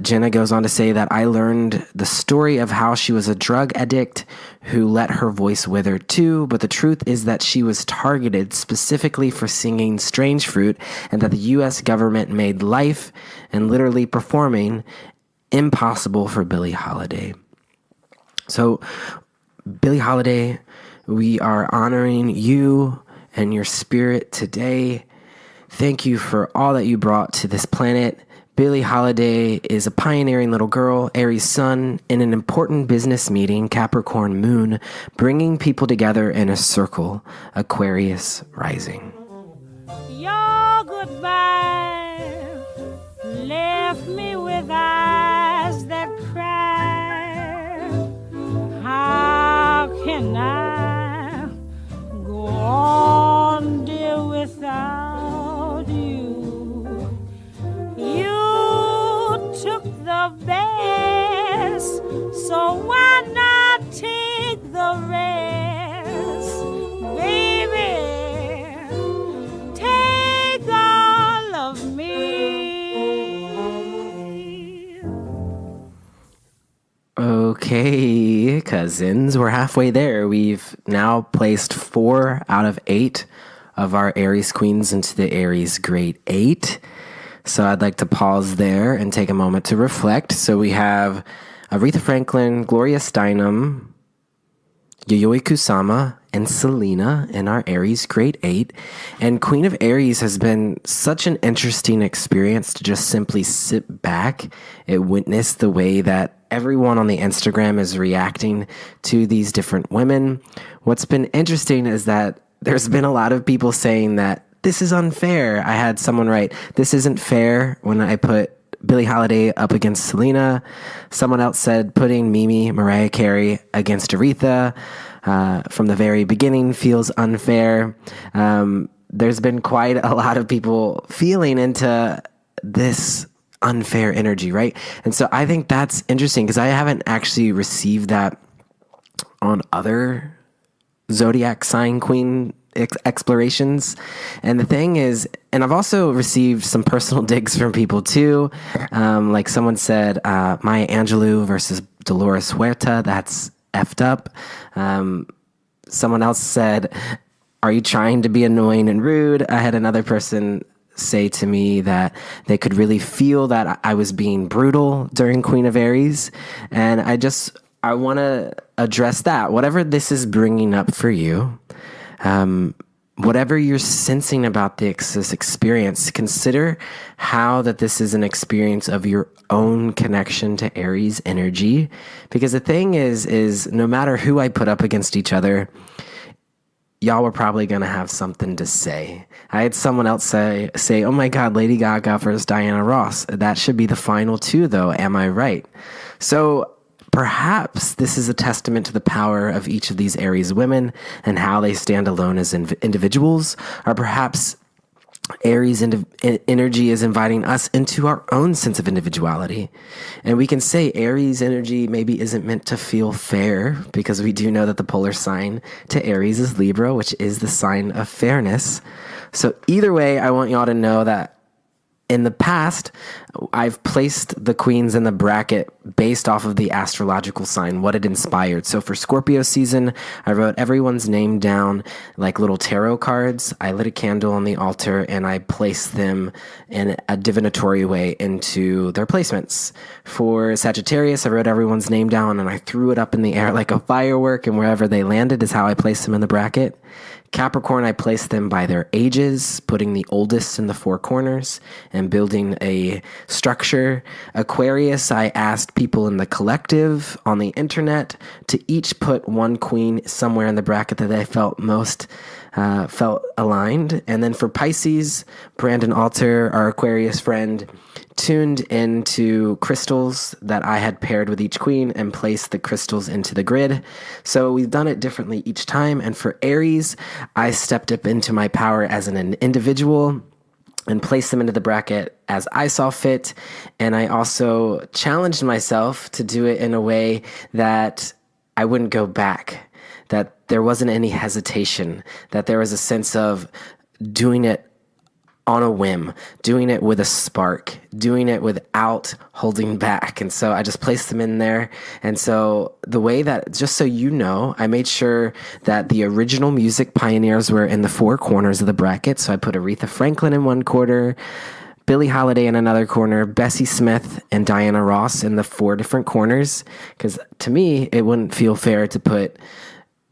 Jenna goes on to say that I learned the story of how she was a drug addict who let her voice wither too, but the truth is that she was targeted specifically for singing Strange Fruit, and that the U.S. government made life and literally performing impossible for Billie Holiday. So, Billie Holiday, we are honoring you and your spirit today. Thank you for all that you brought to this planet. Billie Holiday is a pioneering little girl, Aries sun, in an important business meeting, Capricorn moon, bringing people together in a circle, Aquarius rising. Your goodbye left me with eyes that cry. How can I go on, dear, without you? You took the best, so why not take the rest? Baby, Okay, cousins, we're halfway there. We've now placed 4 out of 8 of our Aries queens into the Aries Great 8. So I'd like to pause there and take a moment to reflect. So we have Aretha Franklin, Gloria Steinem, Yayoi Kusama, and Selena in our Aries Great 8. And Queen of Aries has been such an interesting experience to just simply sit back and witness the way that everyone on the Instagram is reacting to these different women. What's been interesting is that there's been a lot of people saying that this is unfair. I had someone write, "This isn't fair," when I put Billie Holiday up against Selena. Someone else said putting Mimi, Mariah Carey against Aretha from the very beginning feels unfair. There's been quite a lot of people feeling into this unfair energy, right? And so I think that's interesting because I haven't actually received that on other zodiac sign queen explorations. And the thing is, and I've also received some personal digs from people too. Like someone said, Maya Angelou versus Dolores Huerta, that's effed up. Someone else said, "Are you trying to be annoying and rude?" I had another person say to me that they could really feel that I was being brutal during Queen of Aries. And I want to address that. Whatever this is bringing up for you, whatever you're sensing about this experience, consider how that this is an experience of your own connection to Aries energy. Because the thing is no matter who I put up against each other, y'all were probably going to have something to say. I had someone else say, "Oh my God, Lady Gaga versus Diana Ross. That should be the final 2 though. Am I right?" So perhaps this is a testament to the power of each of these Aries women and how they stand alone as individuals, or perhaps Aries energy is inviting us into our own sense of individuality. And we can say Aries energy maybe isn't meant to feel fair, because we do know that the polar sign to Aries is Libra, which is the sign of fairness. So either way, I want y'all to know that in the past, I've placed the queens in the bracket based off of the astrological sign, what it inspired. So for Scorpio season, I wrote everyone's name down like little tarot cards. I lit a candle on the altar and I placed them in a divinatory way into their placements. For Sagittarius, I wrote everyone's name down and I threw it up in the air like a firework, and wherever they landed is how I placed them in the bracket. Capricorn, I placed them by their ages, putting the oldest in the 4 corners and building a structure. Aquarius, I asked people in the collective on the internet to each put one queen somewhere in the bracket that they felt most felt aligned. And then for Pisces, Brandon Alter, our Aquarius friend, tuned into crystals that I had paired with each queen and placed the crystals into the grid. So we've done it differently each time. And for Aries, I stepped up into my power as an individual and placed them into the bracket as I saw fit. And I also challenged myself to do it in a way that I wouldn't go back, that there wasn't any hesitation, that there was a sense of doing it on a whim, doing it with a spark, doing it without holding back. And so I just placed them in there. And so the way that, just so you know, I made sure that the original music pioneers were in the 4 corners of the bracket. So I put Aretha Franklin in one corner, Billie Holiday in another corner, Bessie Smith and Diana Ross in the 4 different corners. Because to me, it wouldn't feel fair to put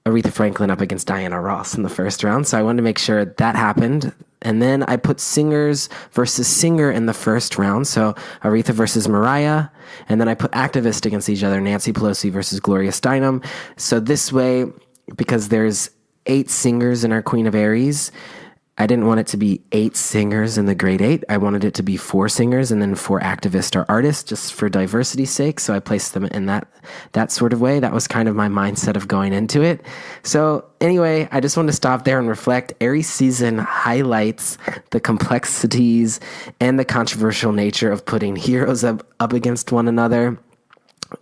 Aretha Franklin up against Diana Ross in the first round. So I wanted to make sure that happened. And then I put singers versus singer in the first round. So Aretha versus Mariah. And then I put activists against each other, Nancy Pelosi versus Gloria Steinem. So this way, because there's 8 singers in our Queen of Aries, I didn't want it to be 8 singers in the grade 8. I wanted it to be 4 singers and then 4 activists or artists, just for diversity's sake. So I placed them in that sort of way. That was kind of my mindset of going into it. So anyway, I just wanted to stop there and reflect. Aries season highlights the complexities and the controversial nature of putting heroes up against one another.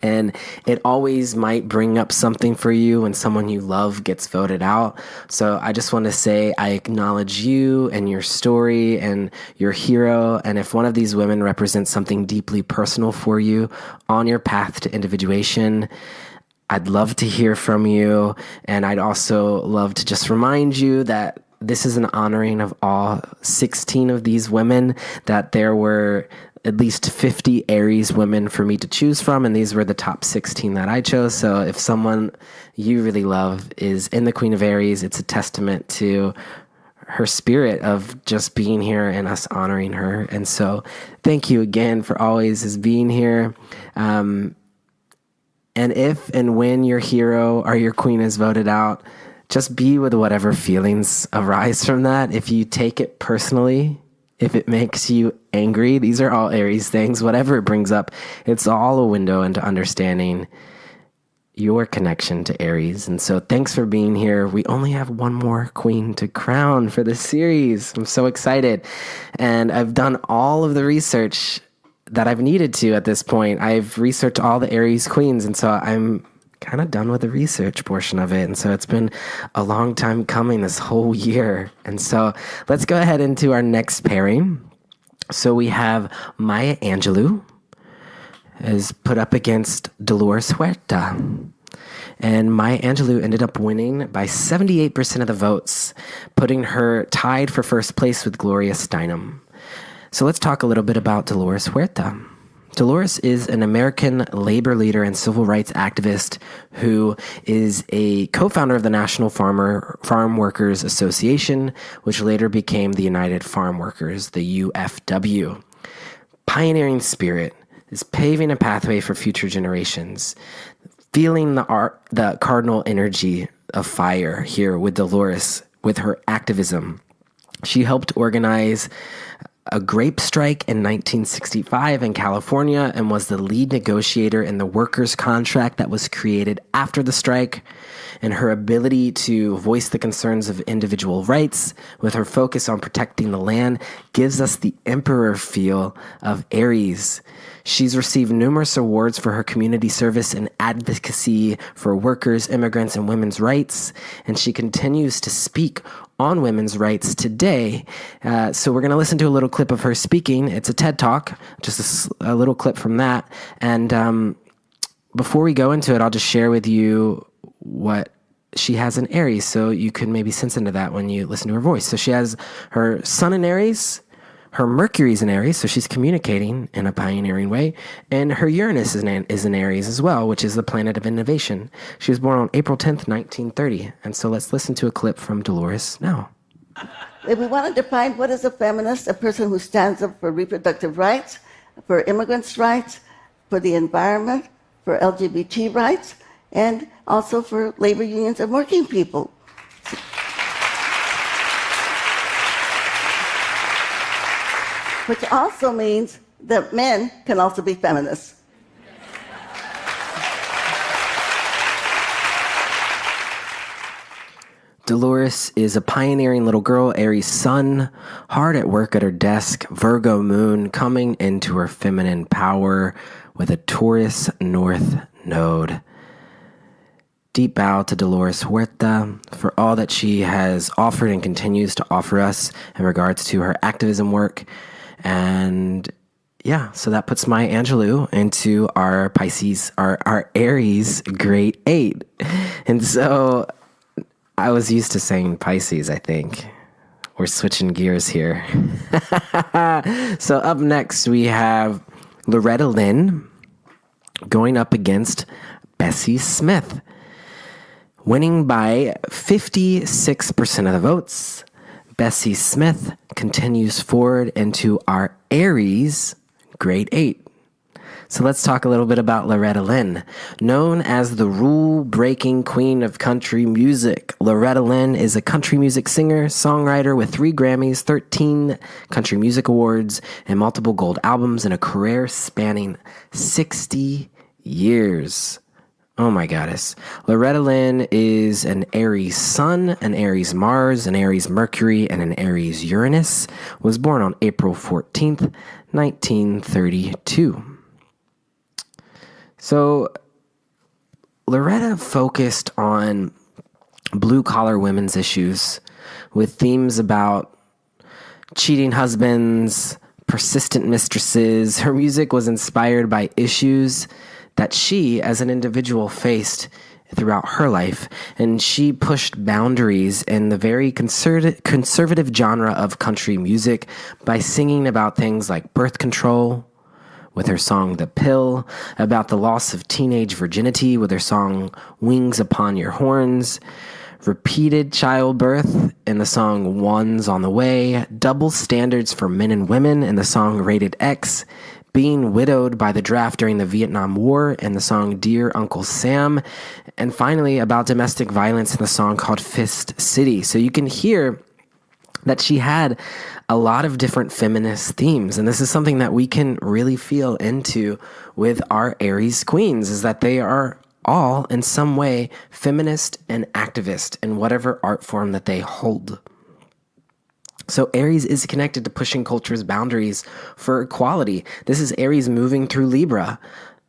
And it always might bring up something for you when someone you love gets voted out. So I just want to say I acknowledge you and your story and your hero. And if one of these women represents something deeply personal for you on your path to individuation, I'd love to hear from you. And I'd also love to just remind you that this is an honoring of all 16 of these women, that there were at least 50 Aries women for me to choose from, and these were the top 16 that I chose. So if someone you really love is in the Queen of Aries, it's a testament to her spirit of just being here and us honoring her. And so thank you again for always as being here. And if and when your hero or your queen is voted out, just be with whatever feelings arise from that. If you take it personally, if it makes you angry, these are all Aries things, whatever it brings up, it's all a window into understanding your connection to Aries. And so thanks for being here. We only have one more queen to crown for this series. I'm so excited. And I've done all of the research that I've needed to at this point. I've researched all the Aries queens, and so I'm kind of done with the research portion of it. And so it's been a long time coming, this whole year. And so let's go ahead into our next pairing. So we have Maya Angelou is put up against Dolores Huerta. And Maya Angelou ended up winning by 78% of the votes, putting her tied for first place with Gloria Steinem. So let's talk a little bit about Dolores Huerta. Dolores is an American labor leader and civil rights activist who is a co-founder of the National Farm Workers Association, which later became the United Farm Workers, the UFW. Pioneering spirit is paving a pathway for future generations. Feeling the cardinal energy of fire here with Dolores, with her activism. She helped organize a grape strike in 1965 in California and was the lead negotiator in the workers' contract that was created after the strike. And her ability to voice the concerns of individual rights with her focus on protecting the land gives us the emperor feel of Aries. She's received numerous awards for her community service and advocacy for workers, immigrants, and women's rights, and she continues to speak on women's rights today. So we're going to listen to a little clip of her speaking. It's a TED Talk, just a little clip from that. And before we go into it, I'll just share with you what she has in Aries, so you can maybe sense into that when you listen to her voice. So she has her sun in Aries, her Mercury's in Aries, so she's communicating in a pioneering way, and her Uranus is in Aries as well, which is the planet of innovation. She was born on April 10th, 1930, and so let's listen to a clip from Dolores now. If we want to define what is a feminist, a person who stands up for reproductive rights, for immigrants' rights, for the environment, for LGBT rights, and also for labor unions and working people. Which also means that men can also be feminists. Dolores is a pioneering little girl, Aries sun, hard at work at her desk, Virgo moon, coming into her feminine power with a Taurus north node. Deep bow to Dolores Huerta for all that she has offered and continues to offer us in regards to her activism work. And yeah, so that puts Maya Angelou into our Pisces, our Aries Great 8. And so I was used to saying Pisces, I think. We're switching gears here. So up next, we have Loretta Lynn going up against Bessie Smith, winning by 56% of the votes. Bessie Smith continues forward into our Aries Great 8. So let's talk a little bit about Loretta Lynn. Known as the rule-breaking queen of country music, Loretta Lynn is a country music singer, songwriter with 3 Grammys, 13 Country Music Awards, and multiple gold albums in a career spanning 60 years. Oh my goddess. Loretta Lynn is an Aries Sun, an Aries Mars, an Aries Mercury, and an Aries Uranus. Was born on April 14th, 1932. So Loretta focused on blue-collar women's issues with themes about cheating husbands, persistent mistresses. Her music was inspired by issues that she, as an individual, faced throughout her life, and she pushed boundaries in the very conservative genre of country music by singing about things like birth control with her song The Pill, about the loss of teenage virginity with her song Wings Upon Your Horns, repeated childbirth in the song One's on the Way, double standards for men and women in the song Rated X, being widowed by the draft during the Vietnam War in the song Dear Uncle Sam, and finally about domestic violence in the song called Fist City. So you can hear that she had a lot of different feminist themes, and this is something that we can really feel into with our Aries queens, is that they are all in some way feminist and activist in whatever art form that they hold. So Aries is connected to pushing culture's boundaries for equality. This is Aries moving through Libra.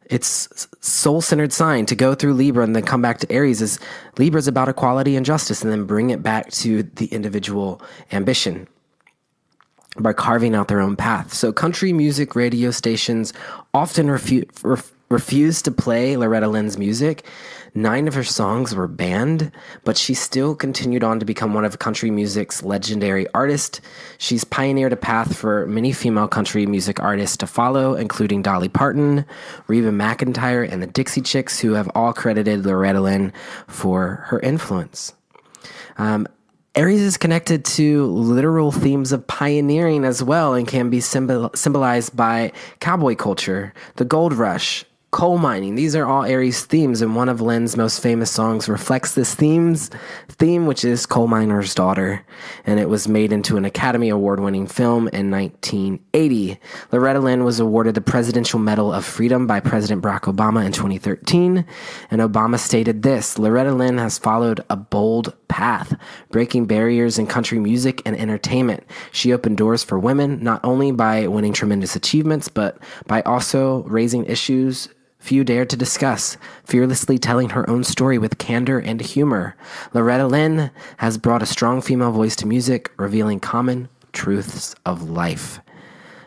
It's soul-centered sign to go through Libra and then come back to Aries. Is Libra's about equality and justice, and then bring it back to the individual ambition by carving out their own path. So country music radio stations often refused to play Loretta Lynn's music. 9 of her songs were banned, but she still continued on to become one of country music's legendary artists. She's pioneered a path for many female country music artists to follow, including Dolly Parton, Reba McEntire, and the Dixie Chicks, who have all credited Loretta Lynn for her influence. Aries is connected to literal themes of pioneering as well, and can be symbolized by cowboy culture, the gold rush, coal mining. These are all Aries themes, and one of Lynn's most famous songs reflects this theme, which is Coal Miner's Daughter, and it was made into an Academy Award-winning film in 1980. Loretta Lynn was awarded the Presidential Medal of Freedom by President Barack Obama in 2013, and Obama stated this: Loretta Lynn has followed a bold path, breaking barriers in country music and entertainment. She opened doors for women, not only by winning tremendous achievements, but by also raising issues few dared to discuss, fearlessly telling her own story with candor and humor. Loretta Lynn has brought a strong female voice to music, revealing common truths of life.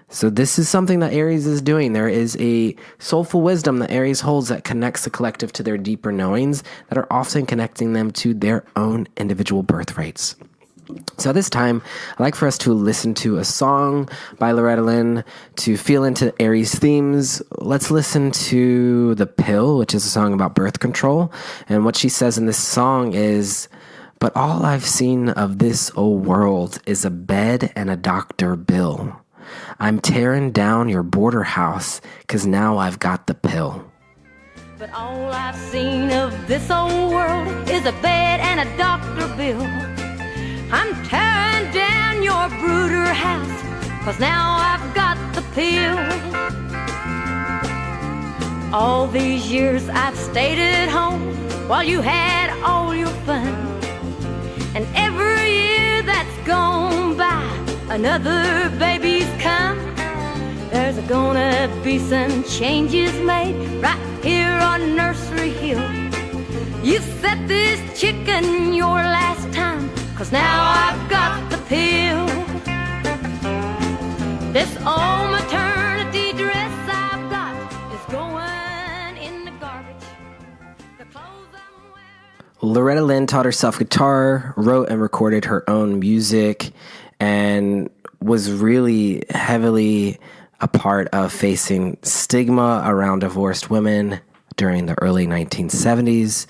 So this is something that Aries is doing. There is a soulful wisdom that Aries holds that connects the collective to their deeper knowings that are often connecting them to their own individual birthrights. So this time, I'd like for us to listen to a song by Loretta Lynn to feel into Aries themes. Let's listen to The Pill, which is a song about birth control. And what she says in this song is, "But all I've seen of this old world is a bed and a doctor bill. I'm tearing down your border house, 'cause now I've got the pill." But all I've seen of this old world is a bed and a doctor bill. I'm tearing down your brooder house, 'cause now I've got the pill. All these years I've stayed at home while you had all your fun. And every year that's gone by, another baby's come. There's gonna be some changes made right here on Nursery Hill. You set this chicken your last time, 'cause now I've got the pill. This old maternity dress I've got is going in the garbage. The clothes I'm wearing. Loretta Lynn taught herself guitar, wrote and recorded her own music, and was really heavily a part of facing stigma around divorced women during the early 1970s.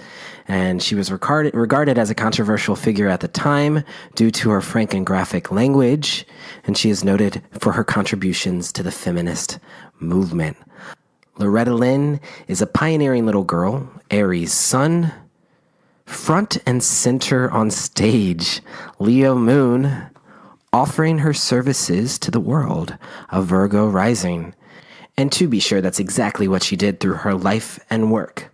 And she was regarded as a controversial figure at the time due to her frank and graphic language, and she is noted for her contributions to the feminist movement. Loretta Lynn is a pioneering little girl, Aries sun, front and center on stage, Leo moon, offering her services to the world, a Virgo rising. And to be sure, that's exactly what she did through her life and work.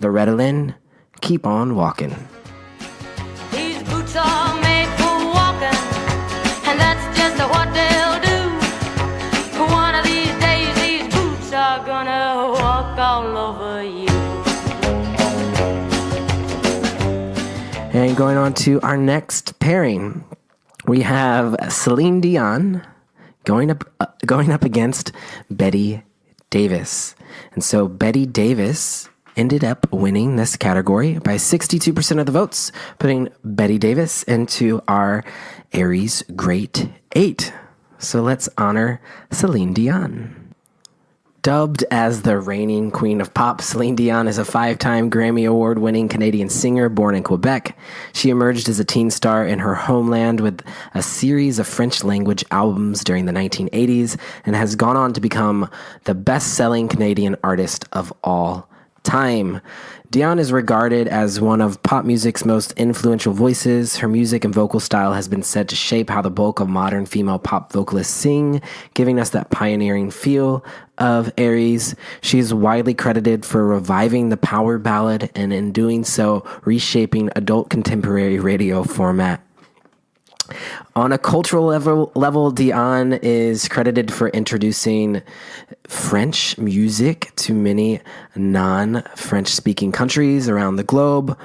Loretta Lynn, keep on walking. These boots are made for walking, and that's just what they'll do. One of these days, these boots are gonna walk all over you. And going on to our next pairing, we have Celine Dion going up against Betty Davis. And so Betty Davis ended up winning this category by 62% of the votes, putting Betty Davis into our Aries Great 8. So let's honor Celine Dion. Dubbed as the reigning queen of pop, Celine Dion is a 5-time Grammy Award-winning Canadian singer born in Quebec. She emerged as a teen star in her homeland with a series of French-language albums during the 1980s and has gone on to become the best-selling Canadian artist of all time. Dion is regarded as one of pop music's most influential voices. Her music and vocal style has been said to shape how the bulk of modern female pop vocalists sing, giving us that pioneering feel of Aries. She is widely credited for reviving the power ballad and in doing so, reshaping adult contemporary radio format. On a cultural level, Dion is credited for introducing French music to many non-French speaking countries around the globe.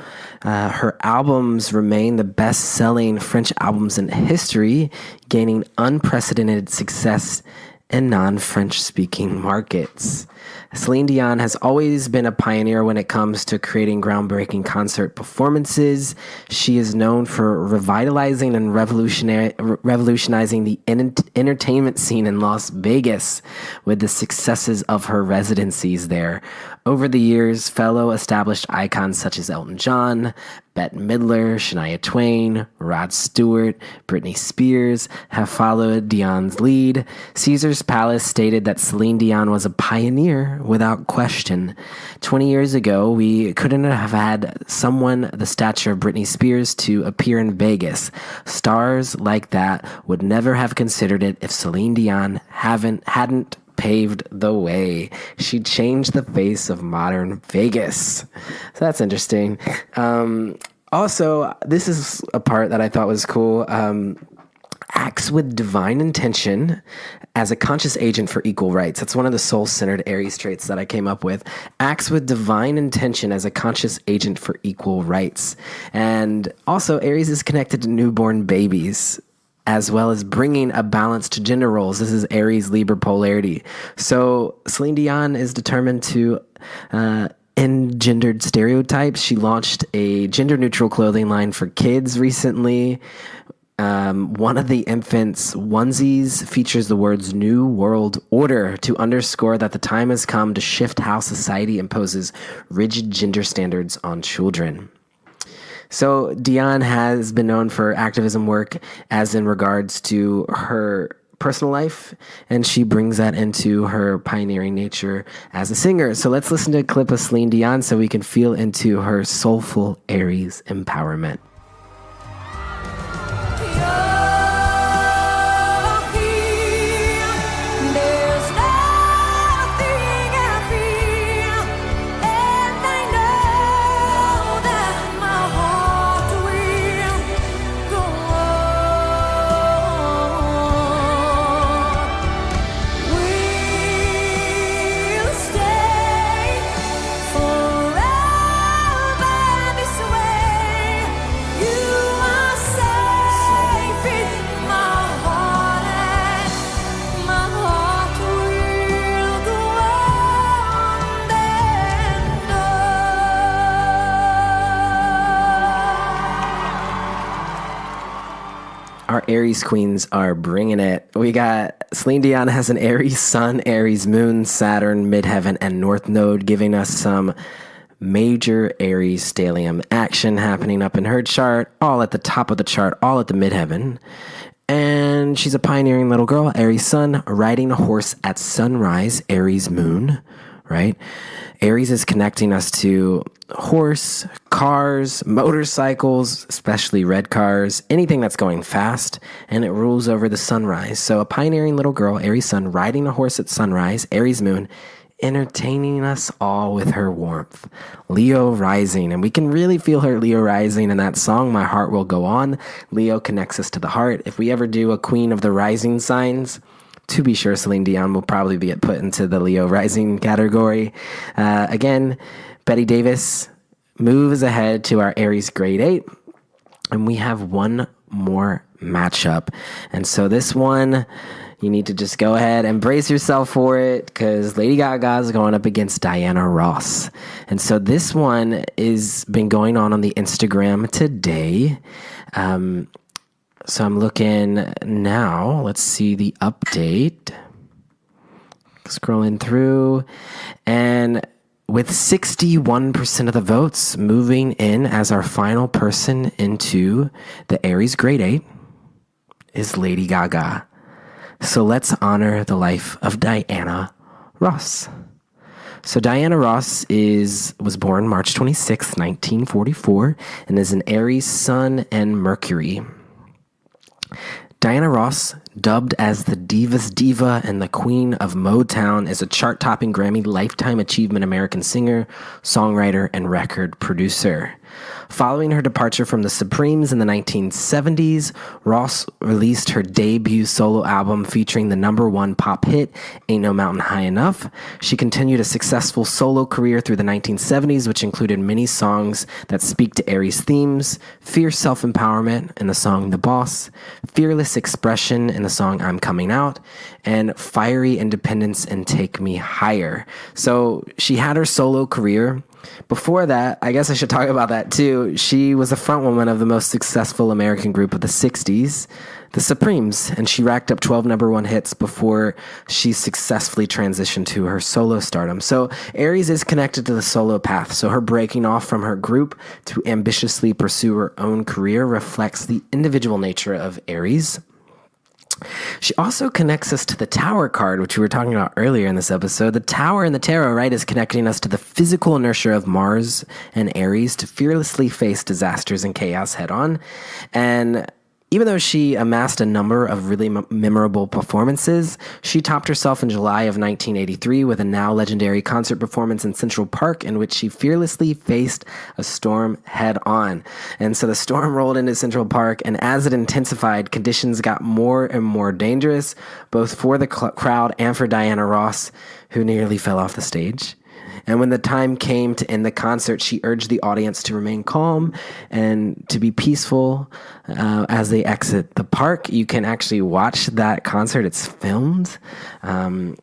Her albums remain the best-selling French albums in history, gaining unprecedented success in non-French speaking markets. Celine Dion has always been a pioneer when it comes to creating groundbreaking concert performances. She is known for revitalizing and revolutionizing the entertainment scene in Las Vegas with the successes of her residencies there. Over the years, fellow established icons such as Elton John, Bette Midler, Shania Twain, Rod Stewart, Britney Spears have followed Dion's lead. Caesar's Palace stated that Celine Dion was a pioneer without question. 20 years ago, we couldn't have had someone the stature of Britney Spears to appear in Vegas. Stars like that would never have considered it if Celine Dion hadn't paved the way. She changed the face of modern Vegas. So that's interesting. Also, this is a part that I thought was cool. Acts with divine intention as a conscious agent for equal rights. That's one of the soul-centered Aries traits that I came up with. Acts with divine intention as a conscious agent for equal rights. And also, Aries is connected to newborn babies, as well as bringing a balance to gender roles. This is Aries Libra polarity. So Celine Dion is determined to end gendered stereotypes. She launched a gender-neutral clothing line for kids recently. One of the infants' onesies features the words New World Order to underscore that the time has come to shift how society imposes rigid gender standards on children. So Dion has been known for activism work as in regards to her personal life, and she brings that into her pioneering nature as a singer. So let's listen to a clip of Celine Dion so we can feel into her soulful Aries empowerment. Our Aries queens are bringing it. We got Celine Dion has an Aries Sun, Aries Moon, Saturn, Midheaven, and North Node, giving us some major Aries stellium action happening up in her chart, all at the top of the chart, all at the Midheaven. And she's a pioneering little girl, Aries Sun, riding a horse at sunrise, Aries Moon, right? Aries is connecting us to horse, cars, motorcycles, especially red cars, anything that's going fast, and it rules over the sunrise. So a pioneering little girl, Aries Sun, riding a horse at sunrise, Aries Moon, entertaining us all with her warmth. Leo rising, and we can really feel her Leo rising in that song, My Heart Will Go On. Leo connects us to the heart. If we ever do a Queen of the Rising signs, to be sure, Celine Dion will probably get put into the Leo rising category. Again, Betty Davis moves ahead to our Aries Great 8. And we have one more matchup. And so this one, You need to just go ahead and brace yourself for it because Lady Gaga is going up against Diana Ross. And so this one is been going on the Instagram today. So I'm looking now. Let's see the update. Scrolling through. And with 61% of the votes moving in as our final person into the Aries Great 8 is Lady Gaga. So let's honor the life of Diana Ross. So Diana Ross was born March 26, 1944, and is an Aries Sun and Mercury. Diana Ross, dubbed as the Diva's Diva and the Queen of Motown, is a chart-topping Grammy Lifetime Achievement American singer, songwriter, and record producer. Following her departure from the Supremes in the 1970s, Ross released her debut solo album featuring the #1 pop hit, Ain't No Mountain High Enough. She continued a successful solo career through the 1970s, which included many songs that speak to Aries themes, fierce self-empowerment in the song The Boss, fearless expression in the song I'm Coming Out, and fiery independence in Take Me Higher. So she had her solo career. Before that, I guess I should talk about that too. She was a frontwoman of the most successful American group of the 60s, the Supremes, and she racked up 12 #1 hits before she successfully transitioned to her solo stardom. So Aries is connected to the solo path, so her breaking off from her group to ambitiously pursue her own career reflects the individual nature of Aries. She also connects us to the Tower card, which we were talking about earlier in this episode. The Tower in the tarot, right, is connecting us to the physical inertia of Mars and Aries to fearlessly face disasters and chaos head on. And even though she amassed a number of really memorable performances, she topped herself in July of 1983 with a now legendary concert performance in Central Park in which she fearlessly faced a storm head on. And so the storm rolled into Central Park, and as it intensified, conditions got more and more dangerous, both for the crowd and for Diana Ross, who nearly fell off the stage. And when the time came to end the concert, she urged the audience to remain calm and to be peaceful as they exit the park. You can actually watch that concert. It's filmed. You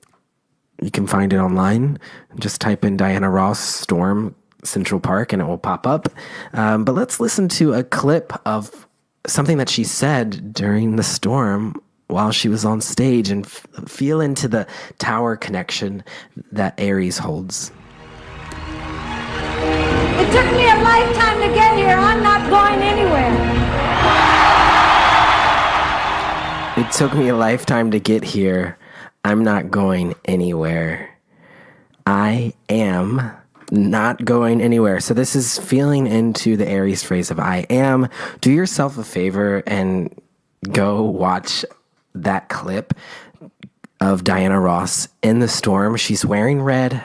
can find it online. Just type in Diana Ross Storm Central Park and it will pop up. But let's listen to a clip of something that she said during the storm while she was on stage and feel into the Tower connection that Aries holds. It took me a lifetime to get here. I'm not going anywhere. It took me a lifetime to get here. I'm not going anywhere. I am not going anywhere. So this is feeling into the Aries phrase of I am. Do yourself a favor and go watch that clip of Diana Ross in the storm. She's wearing red.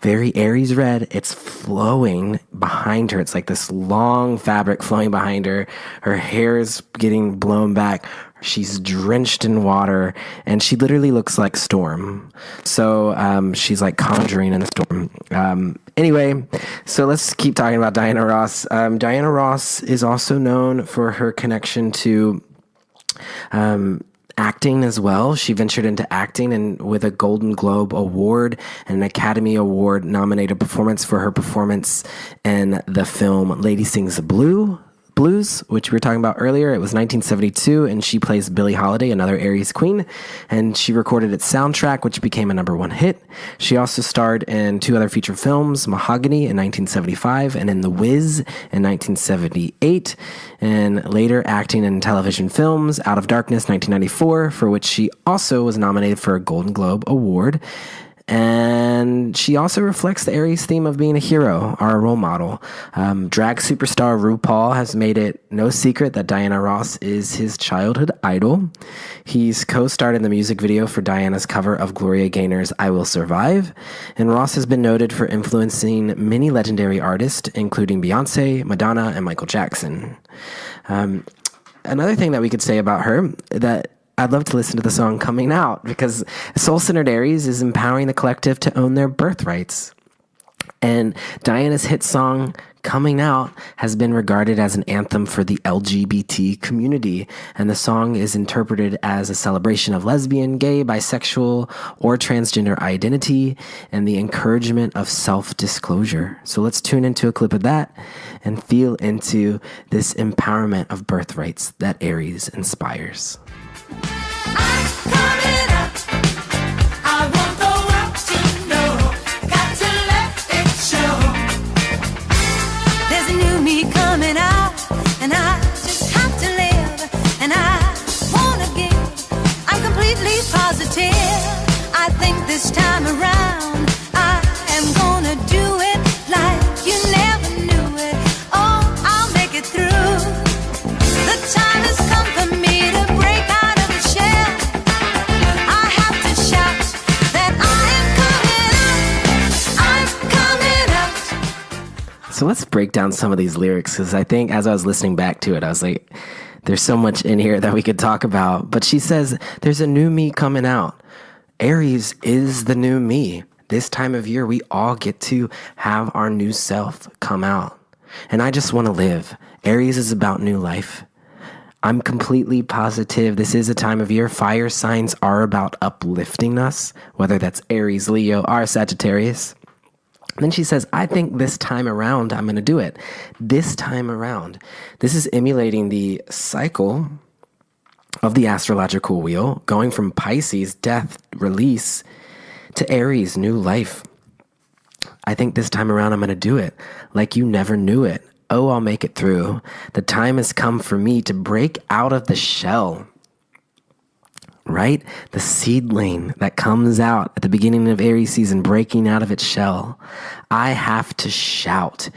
Very Aries red. It's flowing behind her. It's like this long fabric flowing behind her. Her hair is getting blown back. She's drenched in water, and she literally looks like Storm. So she's like conjuring in the storm. Anyway, so let's keep talking about Diana Ross. Diana Ross is also known for her connection to acting as well. She ventured into acting and with a Golden Globe Award and an Academy Award nominated performance for her performance in the film Lady Sings the Blues, which we were talking about earlier. It was 1972, and she plays Billie Holiday, another Aries queen, and she recorded its soundtrack, which became a #1 hit. She also starred in 2 other feature films, Mahogany in 1975 and in The Wiz in 1978, and later acting in television films, Out of Darkness 1994, for which she also was nominated for a Golden Globe Award. And she also reflects the Aries theme of being a hero or a role model. Drag superstar RuPaul has made it no secret that Diana Ross is his childhood idol. He's co-starred in the music video for Diana's cover of Gloria Gaynor's I Will Survive. And Ross has been noted for influencing many legendary artists, including Beyonce, Madonna, and Michael Jackson. Another thing that we could say about her, that I'd love to listen to the song Coming Out, because Soul-Centered Aries is empowering the collective to own their birthrights. And Diana's hit song, Coming Out, has been regarded as an anthem for the LGBT community. And the song is interpreted as a celebration of lesbian, gay, bisexual, or transgender identity and the encouragement of self-disclosure. So let's tune into a clip of that and feel into this empowerment of birthrights that Aries inspires. Coming out, and I just have to live, and I wanna give. I'm completely positive. I think this time around I am gonna do it like you never knew it. Oh, I'll make it through. The time has come for me to break out of the shell. I have to shout that I'm coming out. So let's break down some of these lyrics, because I think as I was listening back to it, I was like, there's so much in here that we could talk about. But she says, there's a new me coming out. Aries is the new me. This time of year, we all get to have our new self come out. And I just want to live. Aries is about new life. I'm completely positive this is a time of year. Fire signs are about uplifting us, whether that's Aries, Leo, or Sagittarius. Then she says, I think this time around, I'm going to do it. This time around. This is emulating the cycle of the astrological wheel, going from Pisces, death, release, to Aries, new life. I think this time around, I'm going to do it like you never knew it. Oh, I'll make it through. The time has come for me to break out of the shell. Right? The seedling that comes out at the beginning of Aries season, breaking out of its shell. I have to shout.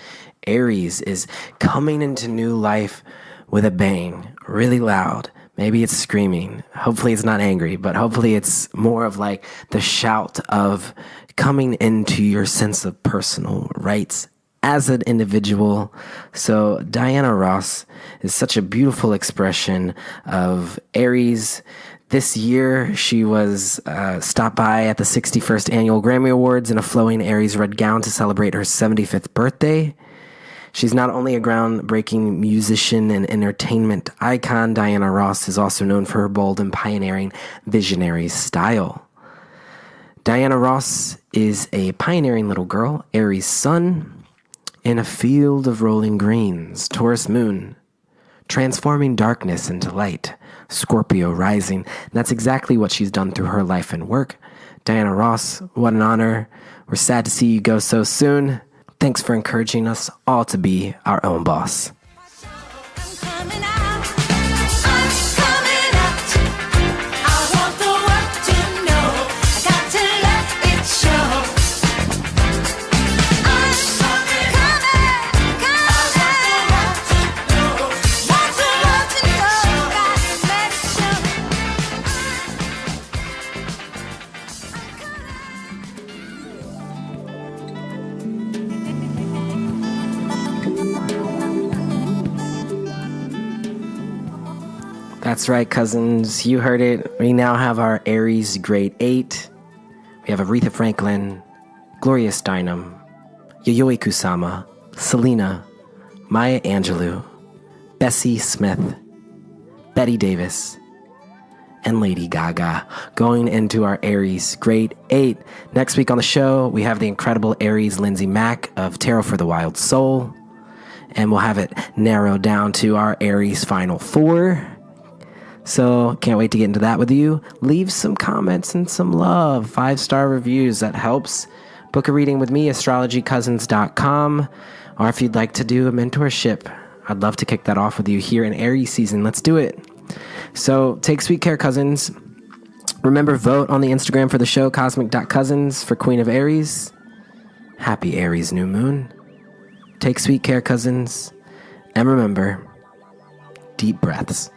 Aries is coming into new life with a bang, really loud. Maybe it's screaming. Hopefully it's not angry, but hopefully it's more of like the shout of coming into your sense of personal rights as an individual. So Diana Ross is such a beautiful expression of Aries. This year, she was stopped by at the 61st Annual Grammy Awards in a flowing Aries red gown to celebrate her 75th birthday. She's not only a groundbreaking musician and entertainment icon, Diana Ross is also known for her bold and pioneering visionary style. Diana Ross is a pioneering little girl, Aries sun, in a field of rolling greens, Taurus moon, transforming darkness into light, Scorpio rising. And that's exactly what she's done through her life and work. Diana Ross, what an honor. We're sad to see you go so soon. Thanks for encouraging us all to be our own boss. That's right, cousins. You heard it. We now have our Aries Great 8. We have Aretha Franklin, Gloria Steinem, Yayoi Kusama, Selena, Maya Angelou, Bessie Smith, Betty Davis, and Lady Gaga going into our Aries Great 8. Next week on the show, we have the incredible Aries Lindsay Mack of Tarot for the Wild Soul. And we'll have it narrowed down to our Aries Final 4. So can't wait to get into that with you. Leave some comments and some love. 5-star reviews. That helps. Book a reading with me, astrologycousins.com. Or if you'd like to do a mentorship, I'd love to kick that off with you here in Aries season. Let's do it. So take sweet care, cousins. Remember, vote on the Instagram for the show, cosmic.cousins, for Queen of Aries. Happy Aries New Moon. Take sweet care, cousins. And remember, deep breaths.